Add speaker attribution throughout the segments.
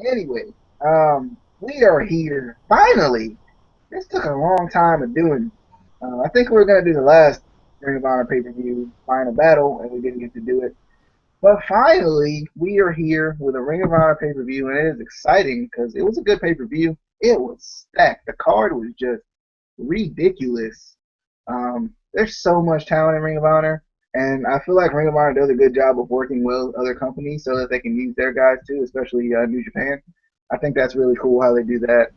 Speaker 1: Anyway, we are here finally. This took a long time of doing. I think we were gonna do the last Ring of Honor pay-per-view final battle, and we didn't get to do it. But finally, we are here with a Ring of Honor pay-per-view, and it is exciting because it was a good pay-per-view. It was stacked. The card was just ridiculous. There's so much talent in Ring of Honor, and I feel like Ring of Honor does a good job of working with other companies so that they can use their guys too, especially New Japan. I think that's really cool how they do that.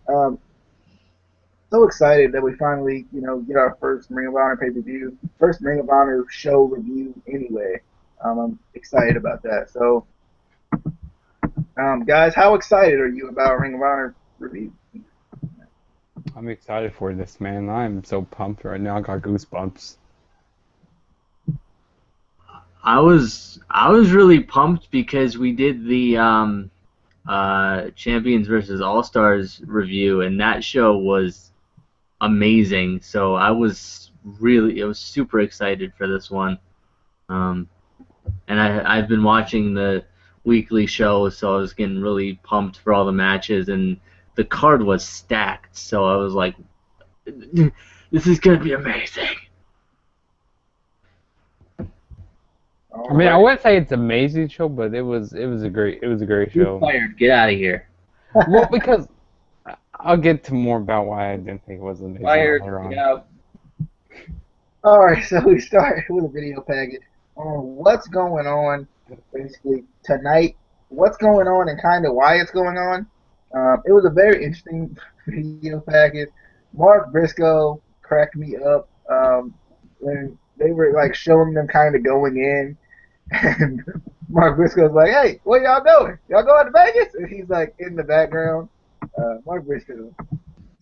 Speaker 1: So excited that we finally, get our first Ring of Honor pay-per-view, first Ring of Honor show review anyway. I'm excited about that. So, guys, how excited are you about Ring of Honor review?
Speaker 2: I'm excited for this, man. I'm so pumped right now. I got goosebumps.
Speaker 3: I was really pumped because we did the Champions versus All Stars review, and that show was amazing. So I was super excited for this one. Um, and I've been watching the weekly show, so I was getting really pumped for all the matches, and the card was stacked. So I was like, this is gonna be amazing.
Speaker 2: I
Speaker 1: All
Speaker 2: mean, I
Speaker 1: right.
Speaker 2: wouldn't say it's an amazing show, but it was a great
Speaker 3: You're
Speaker 2: show.
Speaker 3: fired. Get out of here.
Speaker 2: Well, because I'll get to more about why I didn't think it was amazing
Speaker 3: Fired.
Speaker 2: later
Speaker 3: Get
Speaker 2: on.
Speaker 3: out.
Speaker 1: All right, so we start with a video package on what's going on basically tonight, what's going on, and kind of why it's going on. It was a very interesting video package. Mark Briscoe cracked me up when they were like showing them kind of going in, and Mark Briscoe's like, "Hey, where y'all going? Y'all going to Vegas?" And he's like in the background. Mark Briscoe,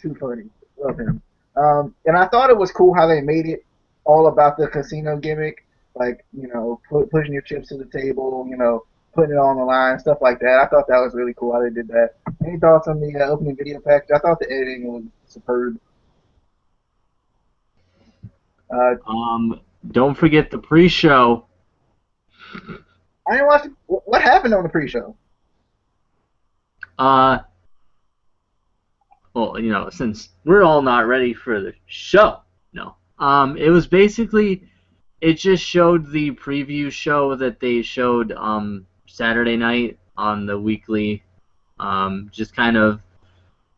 Speaker 1: too funny. Love him. And I thought it was cool how they made it all about the casino gimmick, like pushing your chips to the table, putting it on the line, stuff like that. I thought that was really cool how they did that. Any thoughts on the opening video package? I thought the editing was superb. Uh,
Speaker 3: Don't forget the pre-show.
Speaker 1: I didn't watch what happened on the pre-show.
Speaker 3: Uh, since we're all not ready for the show, no. It was basically it just showed the preview show that they showed Saturday night on the weekly. Just kind of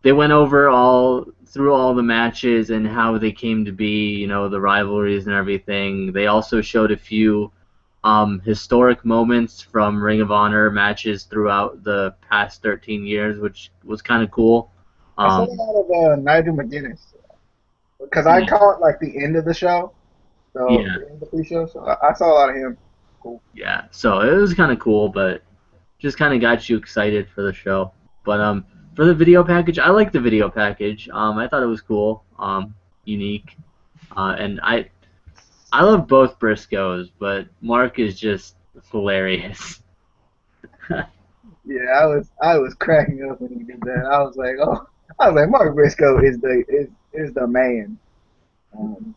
Speaker 3: they went over all through all the matches and how they came to be, the rivalries and everything. They also showed a few historic moments from Ring of Honor matches throughout the past 13 years, which was kind of cool.
Speaker 1: I saw a
Speaker 3: Um,
Speaker 1: lot of Nigel McGuinness because I
Speaker 3: yeah,
Speaker 1: caught like the end of the show, so
Speaker 3: yeah,
Speaker 1: the end of the pre-show. So I saw a lot of him. Cool.
Speaker 3: yeah. So it was kind of cool, but just kind of got you excited for the show. But for the video package, I like the video package. I thought it was cool, unique, and I love both Briscoes, but Mark is just hilarious.
Speaker 1: Yeah, I was cracking up when he did that. I was like, Mark Briscoe is the man. Um,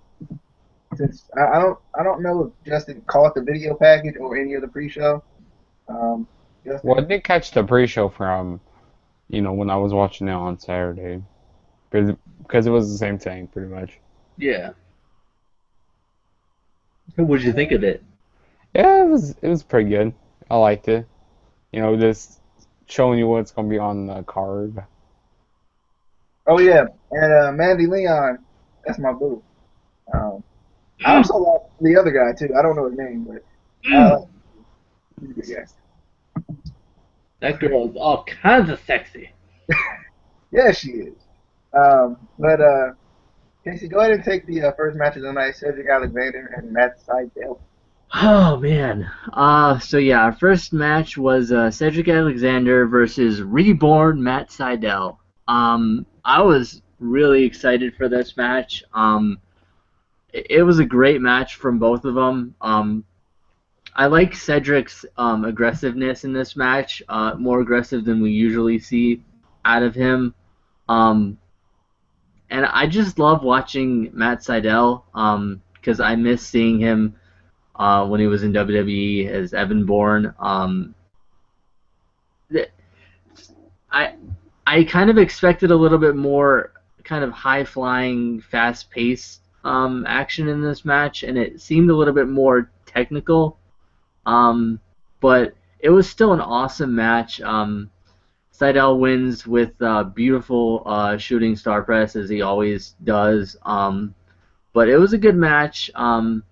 Speaker 1: since I don't know if Justin caught the video package or any of the pre-show. Um,
Speaker 2: Well, I
Speaker 1: Justin,
Speaker 2: did catch the pre-show from, when I was watching it on Saturday, because it was the same thing, pretty much.
Speaker 3: Yeah. What did you think of it?
Speaker 2: Yeah, it was pretty good. I liked it. Just showing you what's gonna be on the card.
Speaker 1: oh yeah, and Mandy Leon, that's my boo. Um, I
Speaker 3: Mm,
Speaker 1: also like the other guy too. I don't know his name, but I
Speaker 3: mm.
Speaker 1: like he's a good guy.
Speaker 3: That girl is all kinds of sexy.
Speaker 1: Yeah, she is. But Casey, go ahead and take the first match of the night. Cedric Alexander and Matt Sydal.
Speaker 3: Oh man. So yeah, our first match was Cedric Alexander versus Reborn Matt Sydal. I was really excited for this match. It was a great match from both of them. I like Cedric's aggressiveness in this match, more aggressive than we usually see out of him. Um, and I just love watching Matt Sydal because I miss seeing him when he was in WWE as Evan Bourne. I I kind of expected a little bit more kind of high flying, fast paced action in this match, and it seemed a little bit more technical. Um, but it was still an awesome match. Seidel wins with beautiful shooting star press as he always does. But it was a good match. Wasn't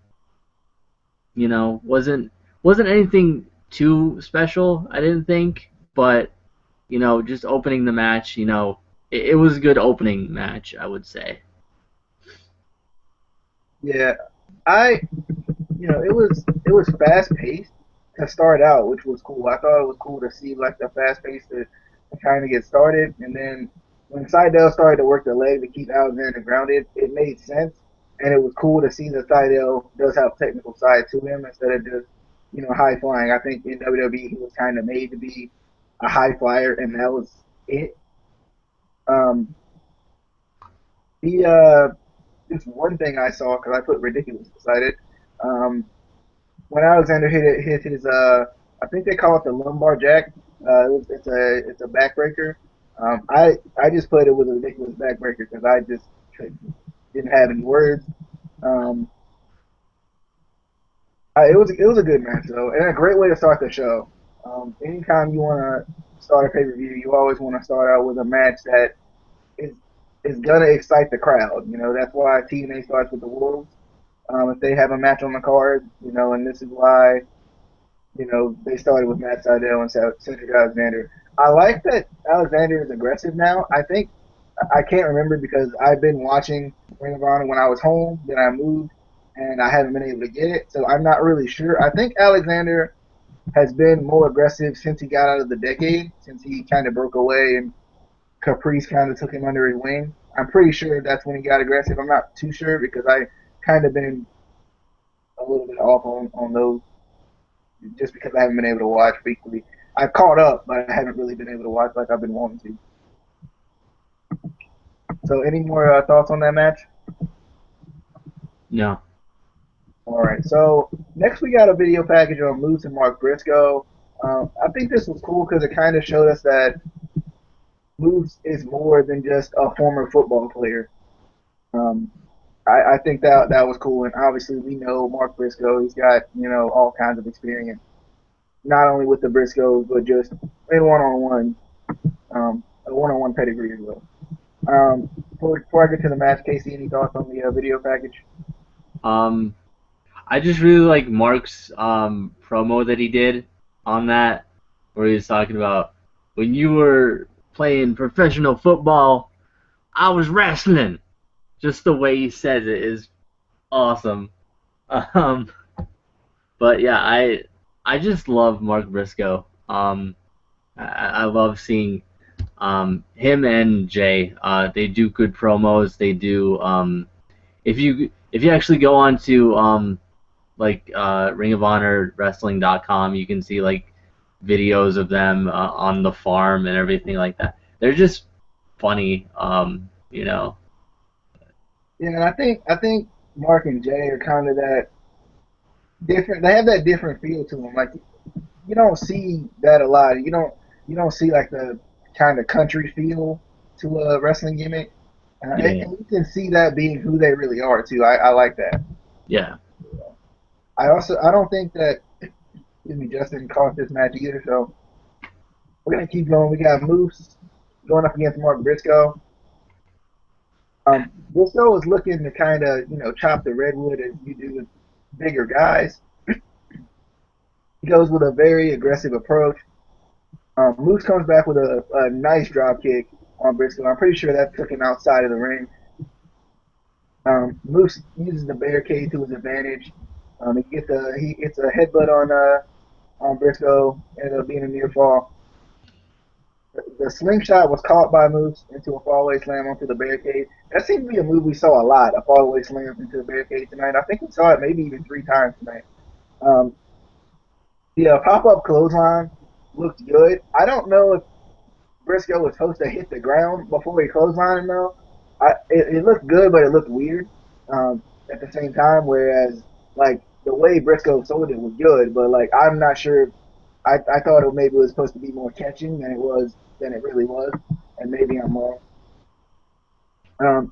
Speaker 3: anything too special, I didn't think, but just opening the match, it was a good opening match, I would say.
Speaker 1: Yeah, I it was fast paced to start out, which was cool. I thought it was cool to see like the fast pace to kind of get started, and then when Seidel started to work the leg to keep Alexander grounded, it made sense, and it was cool to see that Seidel does have technical side to him instead of just high flying. I think in WWE he was kind of made to be a high flyer, and that was it. Um, the Just one thing I saw because I put ridiculous beside it. Um, when Alexander hit his I think they call it the lumbar jack. It's a backbreaker. I just put it was a ridiculous backbreaker because I just didn't have any words. Um, it was a good match though, and a great way to start the show. Anytime you want to start a pay per view, you always want to start out with a match that is is gonna excite the crowd. That's why TNA starts with the Wolves. If they have a match on the card, and this is why they started with Matt Sydal and Cedric Alexander. I like that Alexander is aggressive now. I think I can't remember because I've been watching Ring of Honor when I was home, then I moved, and I haven't been able to get it. So I'm not really sure. I think Alexander has been more aggressive since he got out of the decade, since he kind of broke away and Caprice kind of took him under his wing. I'm pretty sure that's when he got aggressive. I'm not too sure because I kind of been a little bit off on those just because I haven't been able to watch weekly. I've caught up, but I haven't really been able to watch like I've been wanting to. So, any more thoughts on that match?
Speaker 3: No.
Speaker 1: All right. So next we got a video package on Moose and Mark Briscoe. I think this was cool because it kind of showed us that Moose is more than just a former football player. Um, I think that was cool, and obviously we know Mark Briscoe. He's got all kinds of experience, not only with the Briscoes but just in one-on-one, a one-on-one pedigree as well. Before I get to the match, Casey, any thoughts on the video package?
Speaker 3: Um, I just really like Mark's promo that he did on that, where he was talking about when you were playing professional football, I was wrestling. Just the way he says it is awesome. Um, but yeah, I just love Mark Briscoe. I love seeing him and Jay. They do good promos. They do. If you actually go on to like Ring of Honor Wrestling.com, you can see like videos of them on the farm and everything like that. They're just funny.
Speaker 1: Yeah, and I think Mark and Jay are kind of that different. They have that different feel to them. Like you don't see that a lot. You don't see like the kind of country feel to a wrestling gimmick,
Speaker 3: Yeah,
Speaker 1: and you can see that being who they really are too. I like that.
Speaker 3: yeah.
Speaker 1: I don't think that excuse me Justin caught this match either. So we're gonna keep going. We got Moose going up against Mark Briscoe. Briscoe was looking to kind of chop the redwood as you do with bigger guys. He goes with a very aggressive approach. Moose comes back with a nice drop kick on Briscoe. I'm pretty sure that took him outside of the ring. Moose uses the barricade to his advantage. He gets a headbutt on Briscoe, ended up being a near fall. The slingshot was caught by Moose into a fallaway slam onto the barricade. That seems to be a move we saw a lot, a fallaway slam into the barricade tonight. I think we saw it maybe even 3 times tonight. Um, the pop-up clothesline looked good. I don't know if Briscoe was supposed to hit the ground before he clotheslined him though. It looked good, but it looked weird at the same time. Whereas like the way Briscoe sold it was good, but like I'm not sure. I thought maybe it was supposed to be more catching than it was than it really was, and maybe I'm wrong.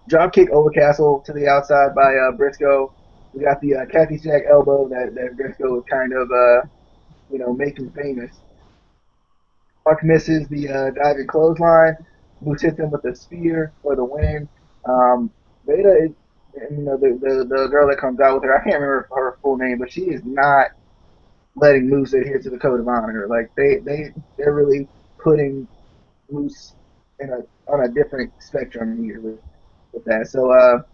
Speaker 1: Drop kick overcastle to the outside by Briscoe. We got the Kathy Jack elbow that Briscoe was kind of making famous. Mark misses the diving clothesline. Moose hits him with a spear for the win. Veda is, the girl that comes out with her. I can't remember her full name, but she is not letting Moose adhere to the code of honor. Like they're really putting Moose on a different spectrum here with that. So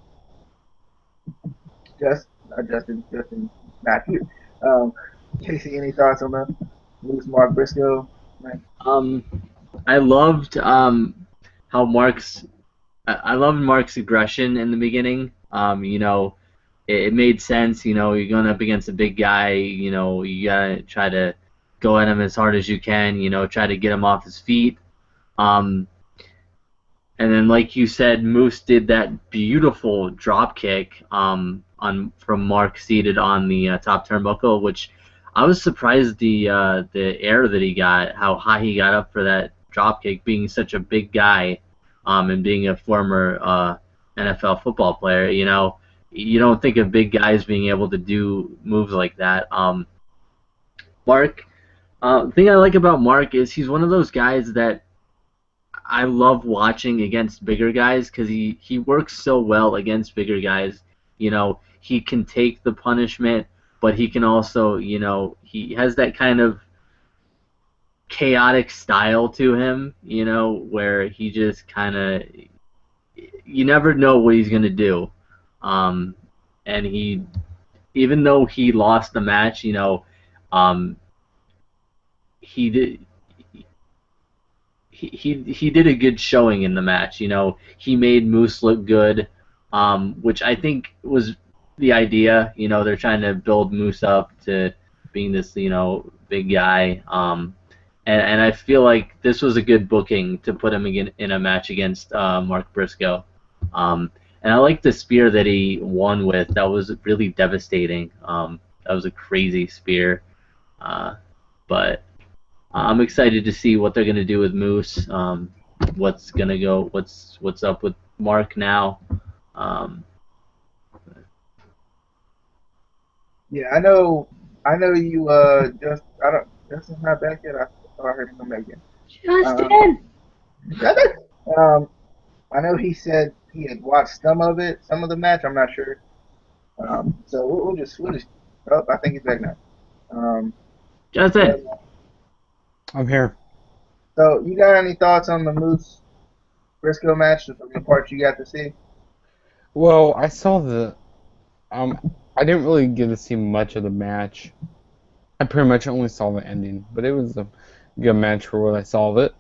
Speaker 1: just Justin Matthew. Um, Casey, any thoughts on the Moose Mark Briscoe? Man?
Speaker 3: Um, I loved how I loved Mark's aggression in the beginning. It made sense. You're going up against a big guy. You gotta try to go at him as hard as you can. Try to get him off his feet. Um, and then, like you said, Moose did that beautiful drop kick from Mark seated on the top turnbuckle, which I was surprised the air that he got, how high he got up for that drop kick, being such a big guy, and being a former NFL football player. You don't think of big guys being able to do moves like that. Mark, the thing I like about Mark is he's one of those guys that I love watching against bigger guys because he works so well against bigger guys. He can take the punishment, but he can also, he has that kind of chaotic style to him, where he just kind of, you never know what he's going to do. And even though he lost the match, um, he did. He did a good showing in the match. He made Moose look good, which I think was the idea. They're trying to build Moose up to being this, big guy. And I feel like this was a good booking to put him again in a match against Mark Briscoe. And I like the spear that he won with. That was really devastating. That was a crazy spear. But I'm excited to see what they're gonna do with Moose. What's gonna go? What's up with Mark now? Um,
Speaker 1: Yeah, I know you. Just I don't. Justin's not back yet. I thought I heard him come back in.
Speaker 3: Justin.
Speaker 1: Justin. Um, I know he said he had watched some of the match. I'm not sure. So we'll just. Oh, I think he's back now.
Speaker 3: Justin.
Speaker 1: But,
Speaker 2: I'm here.
Speaker 1: so you got any thoughts on the Moose Briscoe match from the parts you got to see?
Speaker 2: Well, I saw I didn't really get to see much of the match. I pretty much only saw the ending, but it was a good match for what I saw of it.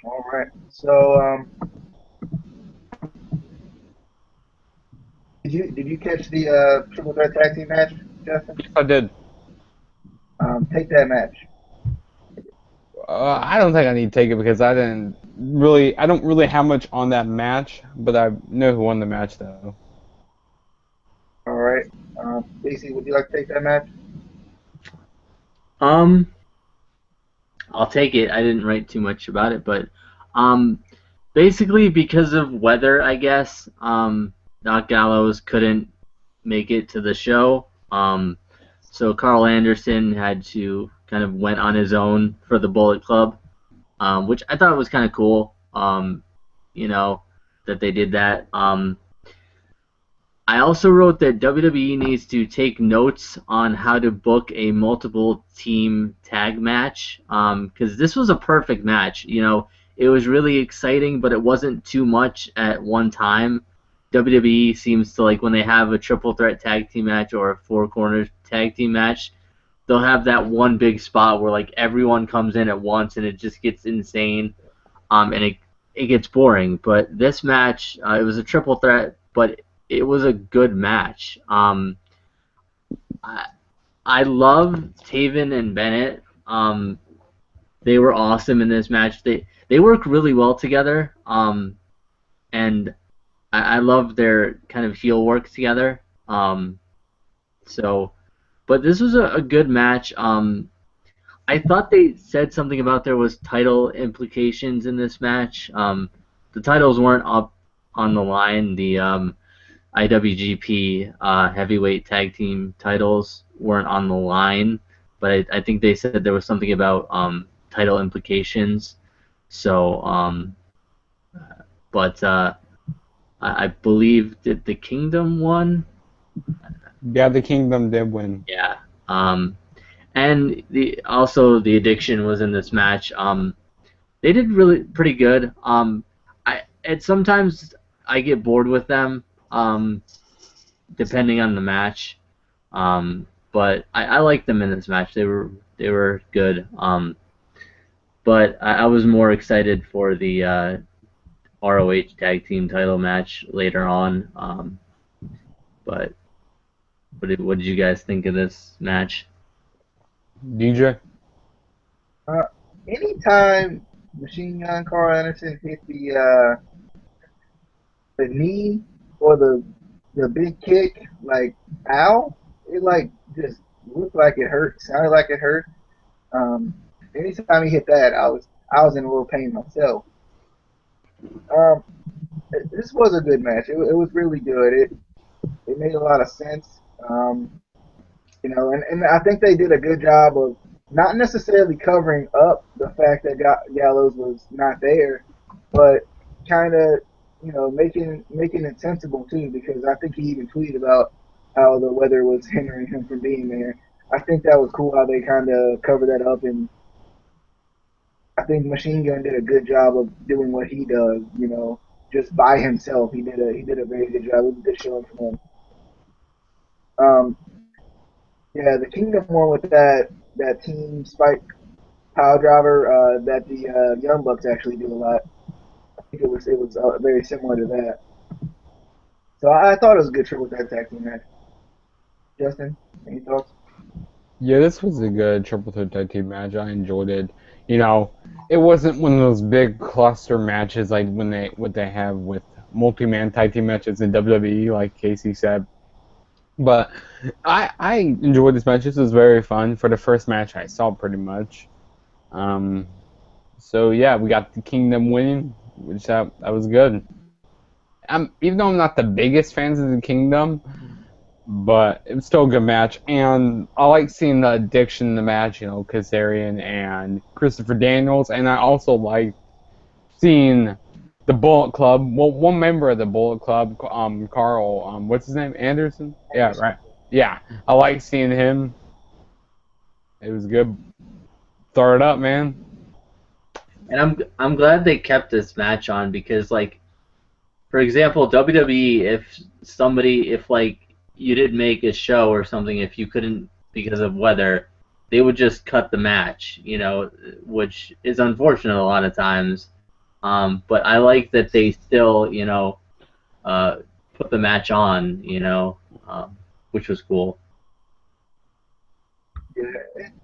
Speaker 1: All right. So did you catch the triple threat tag team match, Justin?
Speaker 2: I did.
Speaker 1: Take that match.
Speaker 2: I don't think I need to take it because I don't really have much on that match, but I know who won the match though.
Speaker 1: All right. Casey, would you like to take that match?
Speaker 3: Um, I'll take it. I didn't write too much about it, but um, basically because of weather, I guess. Doc Gallows couldn't make it to the show. So Carl Anderson had to kind of went on his own for the Bullet Club, which I thought was kind of cool. That they did that. I also wrote that WWE needs to take notes on how to book a multiple team tag match, because this was a perfect match. It was really exciting, but it wasn't too much at one time. WWE seems to like when they have a triple threat tag team match or a four corners tag team match, they'll have that one big spot where like everyone comes in at once and it just gets insane, and it gets boring. But this match, it was a triple threat, but it was a good match. I love Taven and Bennett. They were awesome in this match. They work really well together. And I love their kind of heel work together. So, but this was a good match. I thought they said something about there was title implications in this match. The titles weren't up on the line. The IWGP heavyweight tag team titles weren't on the line, but I think they said there was something about title implications. So, but I believe that the Kingdom won.
Speaker 2: Yeah, the Kingdom did win.
Speaker 3: Yeah. And the Addiction was in this match. They did really pretty good. Sometimes I get bored with them, depending on the match. But I liked them in this match. They were good. But I was more excited for the ROH tag team title match later on. But what did you guys think of this match?
Speaker 2: DJ?
Speaker 1: Uh, Anytime Machine Gun Carl Anderson hit the knee or the big kick, like ow, it like just looked like it hurt, sounded like it hurt. Um, Anytime he hit that, I was in a little pain myself. Um, this was a good match. It was really good. It made a lot of sense. And I think they did a good job of not necessarily covering up the fact that Gallows was not there, but kind of making it sensible too. Because I think he even tweeted about how the weather was hindering him from being there. I think that was cool how they kind of covered that up, and I think Machine Gun did a good job of doing what he does. Just by himself, he did a very good job. It was a good showing from him. Um, Yeah, the Kingdom one with that team spike pile driver that the Young Bucks actually do a lot. I think it was very similar to that. So I thought it was a good triple threat tag team match. Justin, any thoughts?
Speaker 2: Yeah, this was a good triple threat tag team match. I enjoyed it. You know, it wasn't one of those big cluster matches like what they have with multi-man tag team matches in WWE, like Casey said. But I enjoyed this match. This was very fun for the first match I saw, pretty much. Um, so yeah, we got the Kingdom winning, which that was good. Even though I'm not the biggest fans of the Kingdom, but it was still a good match, and I like seeing the Addiction in the match. Kazarian and Christopher Daniels, and I also like seeing the Bullet Club. Well, one member of the Bullet Club, Carl, what's his name? Anderson? Yeah,
Speaker 1: Anderson.
Speaker 2: right. Yeah, I like seeing him. It was good. Throw it up, man.
Speaker 3: And I'm glad they kept this match on because, like, for example, WWE, if like you didn't make a show or something, if you couldn't because of weather, they would just cut the match, which is unfortunate a lot of times. But I like that they still, uh, put the match on, which was cool.
Speaker 1: Yeah.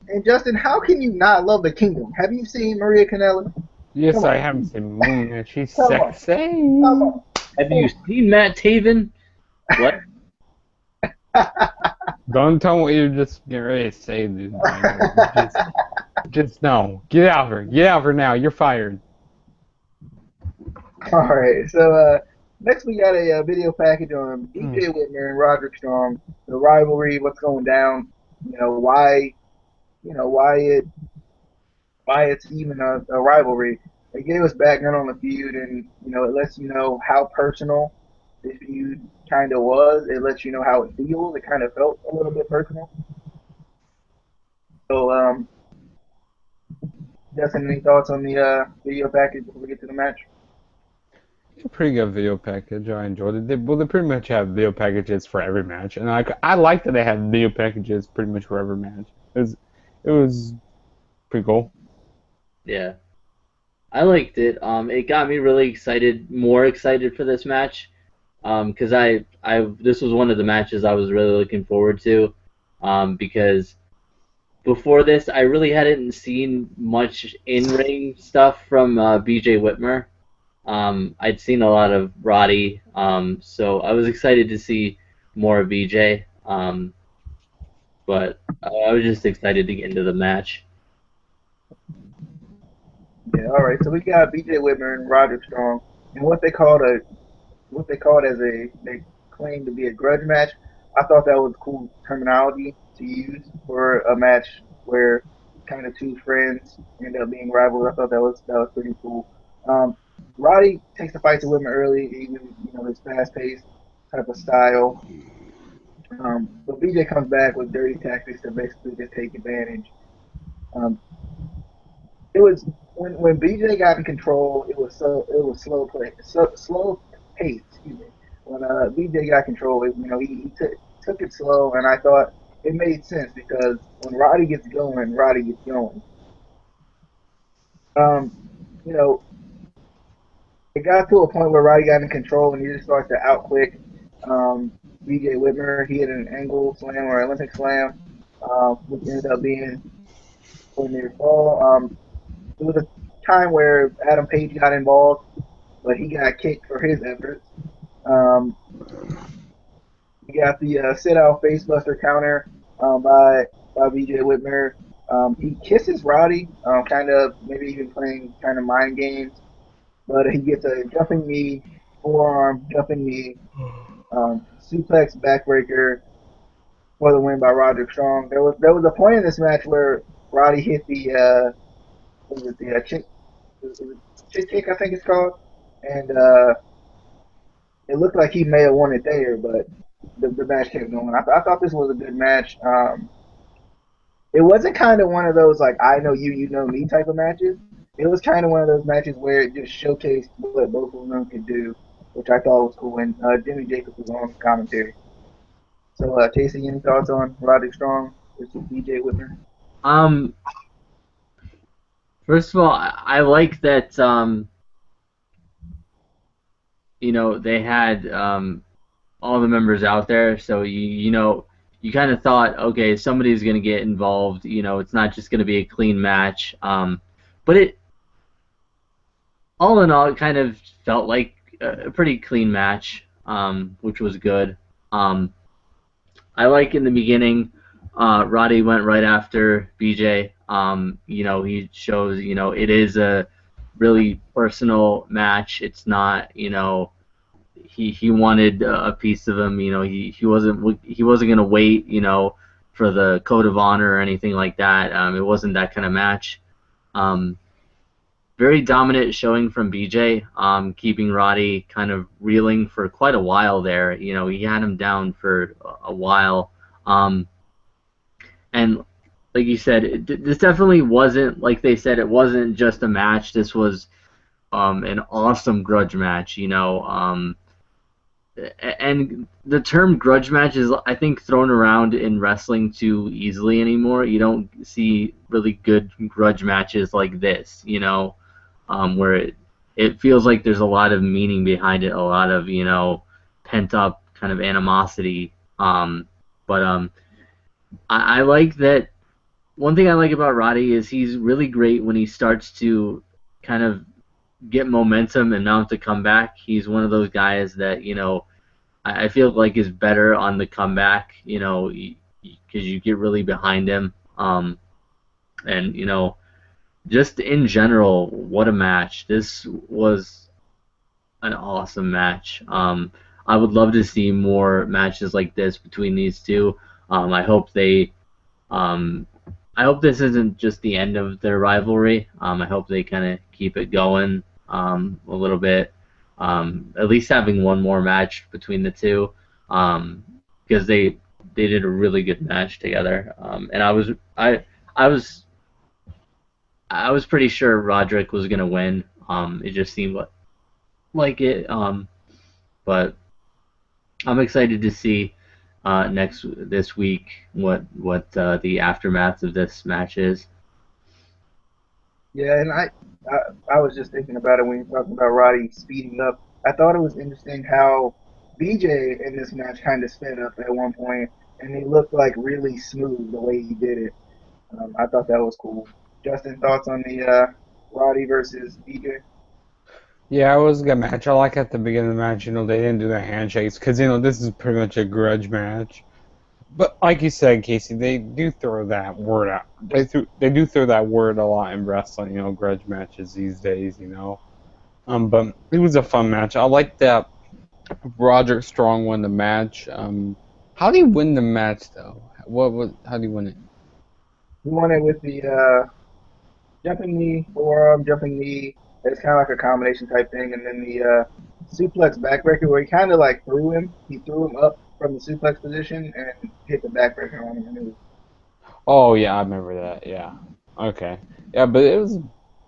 Speaker 1: And Justin, how can you not love the Kingdom? Have you seen Maria Kanellis?
Speaker 2: Yes,
Speaker 1: Come
Speaker 2: I
Speaker 1: on,
Speaker 2: haven't seen Moon, and she's
Speaker 1: come on, come
Speaker 2: sexy.
Speaker 1: on,
Speaker 3: Have you
Speaker 1: come
Speaker 3: seen Matt Taven? What?
Speaker 1: on.
Speaker 2: Don't tell me what you're just getting ready to say, dude. Just no. Get out of here. Get out of here now. You're fired.
Speaker 1: All right. So next we got a video package on
Speaker 2: Mm.
Speaker 1: BJ Whitmer and Roderick Strong, the rivalry, what's going down, why, why it's even a rivalry. It gave us background on the feud, and it lets you know how personal the feud kind of was. It lets you know how it feels. It kind of felt a little bit personal. So, Justin, any thoughts on the video package before we get to the match?
Speaker 2: It's a pretty good video package. I enjoyed it. They pretty much have video packages for every match, and I like that they have video packages pretty much for every match. It was pretty cool.
Speaker 3: Yeah, I liked it. It got me really excited, more excited for this match. Because this was one of the matches I was really looking forward to. Because before this, I really hadn't seen much in-ring stuff from BJ Whitmer. I'd seen a lot of Roddy, so I was excited to see more of BJ. But I was just excited to get into the match.
Speaker 1: Yeah, all right. So we got B.J. Whitmer and Roderick Strong, and what they called as they claimed to be a grudge match. I thought that was cool terminology to use for a match where kind of two friends end up being rivals. I thought that was pretty cool. Um, Roddy takes the fight to Whitmer early, even his fast paced type of style. But BJ comes back with dirty tactics to basically just take advantage. Um, it was when BJ got in control, it was slow play, slow pace. Excuse me. When BJ got control, he took it slow, and I thought it made sense because when Roddy gets going, Roddy gets going. Um, you know, it got to a point where Roddy got in control and he just started to outquick BJ Whitmer. He hit an angle slam or Olympic slam, which ended up being a near fall. It was a time where Adam Page got involved, but he got kicked for his efforts. Um, he got the sit out facebuster counter by BJ Whitmer. He kisses Roddy, kind of maybe even playing kind of mind games, but he gets a jumping knee, forearm jumping knee, suplex backbreaker for the win by Roderick Strong. There was a point in this match where Roddy hit the was it the chick kick I think it's called, and it looked like he may have won it there, but the match kept going. I thought this was a good match. It wasn't kind of one of those like I know you, you know me type of matches. It was kind of one of those matches where it just showcased what both of them could do, which I thought was cool. And Jimmy Jacobs was on commentary. So, Casey, any thoughts on Roderick Strong versus BJ Whitmer?
Speaker 3: Um, First of all, I like that they had all the members out there, so you kind of thought, okay, somebody's gonna get involved. It's not just gonna be a clean match. But it all in all, it kind of felt like a pretty clean match, which was good. Um, I like in the beginning, Roddy went right after BJ. He shows, it is a really personal match. It's not, he wanted a piece of him. He wasn't gonna wait, for the code of honor or anything like that. It wasn't that kind of match. Um, Very dominant showing from BJ, keeping Roddy kind of reeling for quite a while there. He had him down for a while. Um, and like you said, this definitely wasn't, like they said, it wasn't just a match. This was an awesome grudge match, and the term grudge match is, I think, thrown around in wrestling too easily anymore. You don't see really good grudge matches like this, where it feels like there's a lot of meaning behind it, a lot of pent up kind of animosity. But I like that. One thing I like about Roddy is he's really great when he starts to kind of get momentum and mount a comeback. He's one of those guys that I feel like is better on the comeback. Because you get really behind him. And just in general, what a match! This was an awesome match. I would love to see more matches like this between these two. I hope they. Um, I hope this isn't just the end of their rivalry. I hope they kind of keep it going a little bit. At least having one more match between the two, because they did a really good match together. And I was I was pretty sure Roderick was gonna win. It just seemed like it. But I'm excited to see next this week what the aftermath of this match is.
Speaker 1: Yeah, and I was just thinking about it when you talking about Roddy speeding up. I thought it was interesting how BJ in this match kind of sped up at one point, and he looked like really smooth the way he did it. I thought that was cool. Justin, thoughts on the Roddy versus BJ?
Speaker 2: Yeah, it was a good match. I like at the beginning of the match, they didn't do the handshakes because, this is pretty much a grudge match. But like you said, Casey, they do throw that word out. They do throw that word a lot in wrestling, grudge matches these days, But it was a fun match. I like that Roderick Strong won the match. How did he win the match though? How did he win it?
Speaker 1: He won it with the jumping knee, forearm, jumping knee. It's kind of like a combination type thing, and then the suplex backbreaker where he kind of like threw him. He threw him up from the suplex position and hit the backbreaker on him. And it was,
Speaker 2: Oh yeah, I remember that. Yeah. Okay. Yeah, but it was a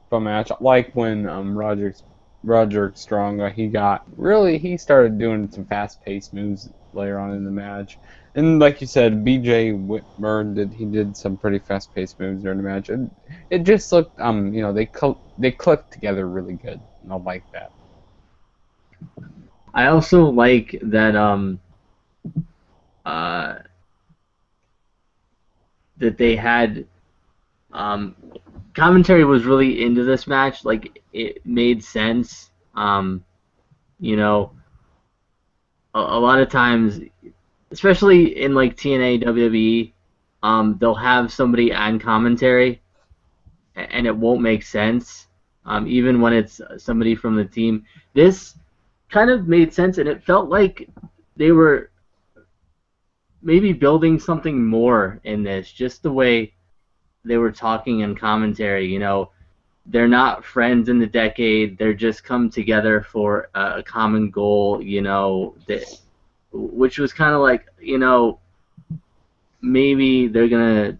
Speaker 2: fun match. Like when Roderick Strong, he started doing some fast paced moves later on in the match. And like you said, BJ Whitmer did some pretty fast paced moves during the match. And it just looked they clicked together really good. And I like that.
Speaker 3: I also like that uh, that they had um, commentary was really into this match. Like it made sense. You know, a lot of times, especially in like TNA, WWE, they'll have somebody on commentary, and it won't make sense, even when it's somebody from the team. This kind of made sense, and it felt like they were maybe building something more in this, just the way they were talking in commentary. They're not friends in the decade. They're just come together for a common goal. Which was kind of like, maybe they're gonna,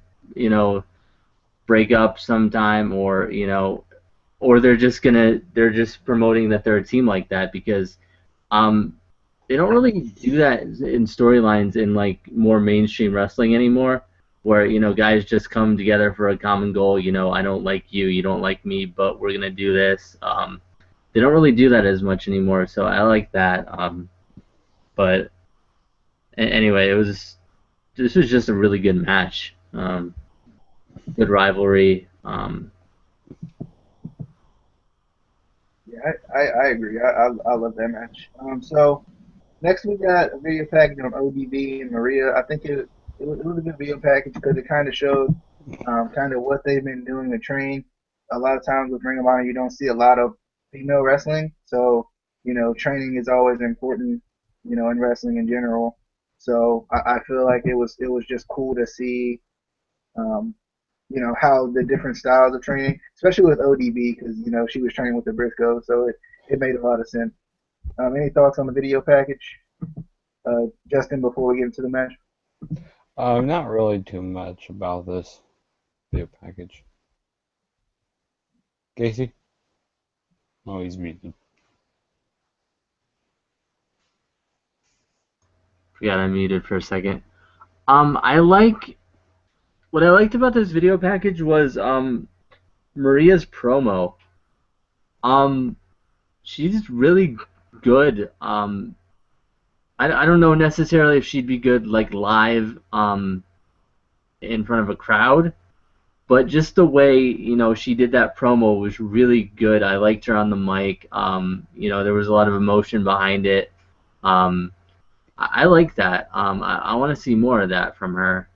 Speaker 3: break up sometime, or they're just promoting that they're a team like that because um, they don't really do that in storylines in like more mainstream wrestling anymore, where guys just come together for a common goal. I don't like you, you don't like me, but we're gonna do this. They don't really do that as much anymore, so I like that. But anyway, this was just a really good match. Good rivalry.
Speaker 1: yeah, I agree. I love that match. So next we got a video package on ODB and Maria. I think it was a good video package because it kind of showed kind of what they've been doing to train. A lot of times with Ring of Honor, you don't see a lot of female wrestling, so training is always important, in wrestling in general. So I feel like it was just cool to see, um, how the different styles of training, especially with ODB, because she was training with the Briscoes, so it made a lot of sense. Any thoughts on the video package, Justin, before we get into the match?
Speaker 2: Not really too much about this video package. Casey? Oh, he's muted.
Speaker 3: Forgot I muted for a second. I like what I liked about this video package was Maria's promo. Um, she's really good. I don't know necessarily if she'd be good like live in front of a crowd, but just the way she did that promo was really good. I liked her on the mic. There was a lot of emotion behind it. Um, I like that. I want to see more of that from her.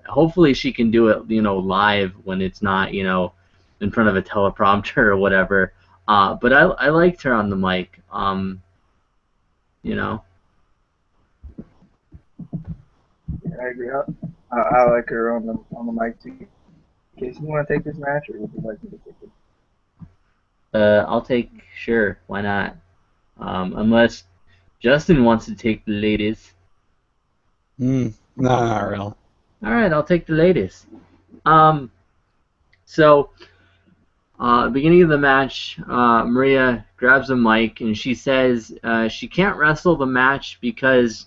Speaker 3: Hopefully she can do it, live when it's not, in front of a teleprompter or whatever. But I liked her on the mic. You know.
Speaker 1: Yeah, I agree. I like her on the mic too. Casey, you want to take this match, or would you like me to take it?
Speaker 3: I'll take, sure, why not? Unless Justin wants to take the ladies.
Speaker 2: No, not really.
Speaker 3: All right, I'll take the ladies. Um, so beginning of the match, Maria grabs a mic and she says she can't wrestle the match because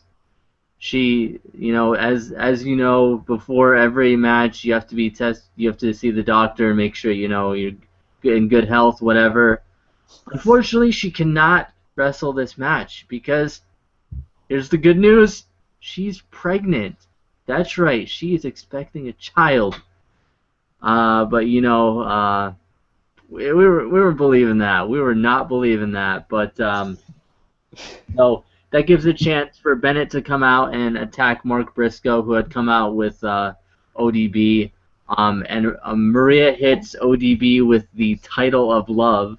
Speaker 3: she, as you know, before every match you have to be you have to see the doctor and make sure you're in good health, whatever. Unfortunately, she cannot wrestle this match because here's the good news: she's pregnant. That's right, she is expecting a child. But we were believing that. We were not believing that, but no. that gives a chance for Bennett to come out and attack Mark Briscoe, who had come out with ODB. And Maria hits ODB with the title of love.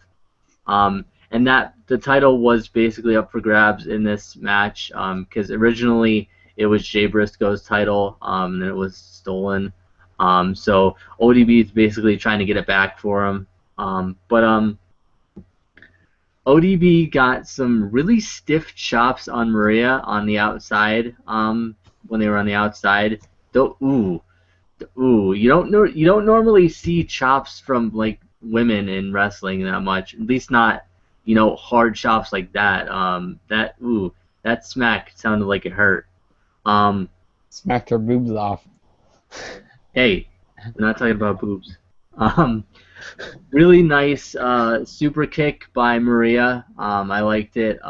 Speaker 3: And that the title was basically up for grabs in this match because originally it was Jay Briscoe's title, and it was stolen. So ODB is basically trying to get it back for him. But ODB got some really stiff chops on Maria on the outside when they were on the outside. Ooh, you don't normally see chops from like women in wrestling that much. At least not, hard chops like that. That smack sounded like it hurt.
Speaker 2: Smacked her boobs off.
Speaker 3: Hey, we're not talking about boobs. Really nice super kick by Maria. I liked it.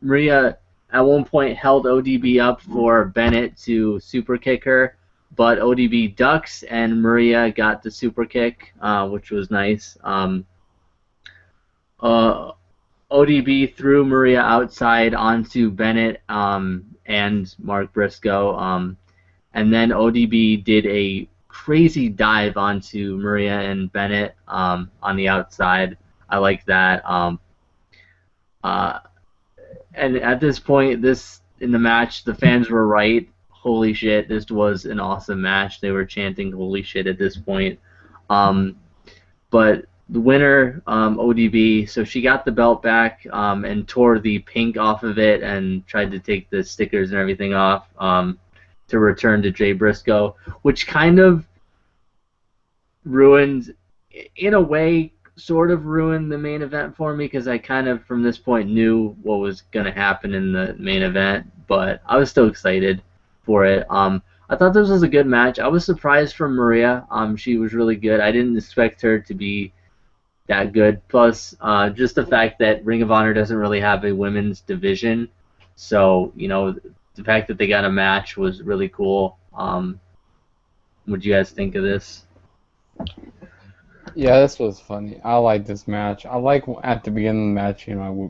Speaker 3: Maria at one point held ODB up for Bennett to super kick her, but ODB ducks and Maria got the super kick, which was nice. ODB threw Maria outside onto Bennett and Mark Briscoe, and then ODB did a crazy dive onto Maria and Bennett on the outside. I like that. And at this point, in the match, the fans were right. Holy shit, this was an awesome match. They were chanting holy shit at this point. But the winner, ODB, so she got the belt back and tore the pink off of it and tried to take the stickers and everything off to return to Jay Briscoe, which kind of ruined, in a way, sort of ruined the main event for me because I kind of, from this point, knew what was going to happen in the main event, but I was still excited for it. I thought this was a good match. I was surprised from Maria. She was really good. I didn't expect her to be that good. Plus, just the fact that Ring of Honor doesn't really have a women's division, so the fact that they got a match was really cool. What do you guys think of this?
Speaker 2: Yeah, this was funny. I like this match. I like at the beginning of the match,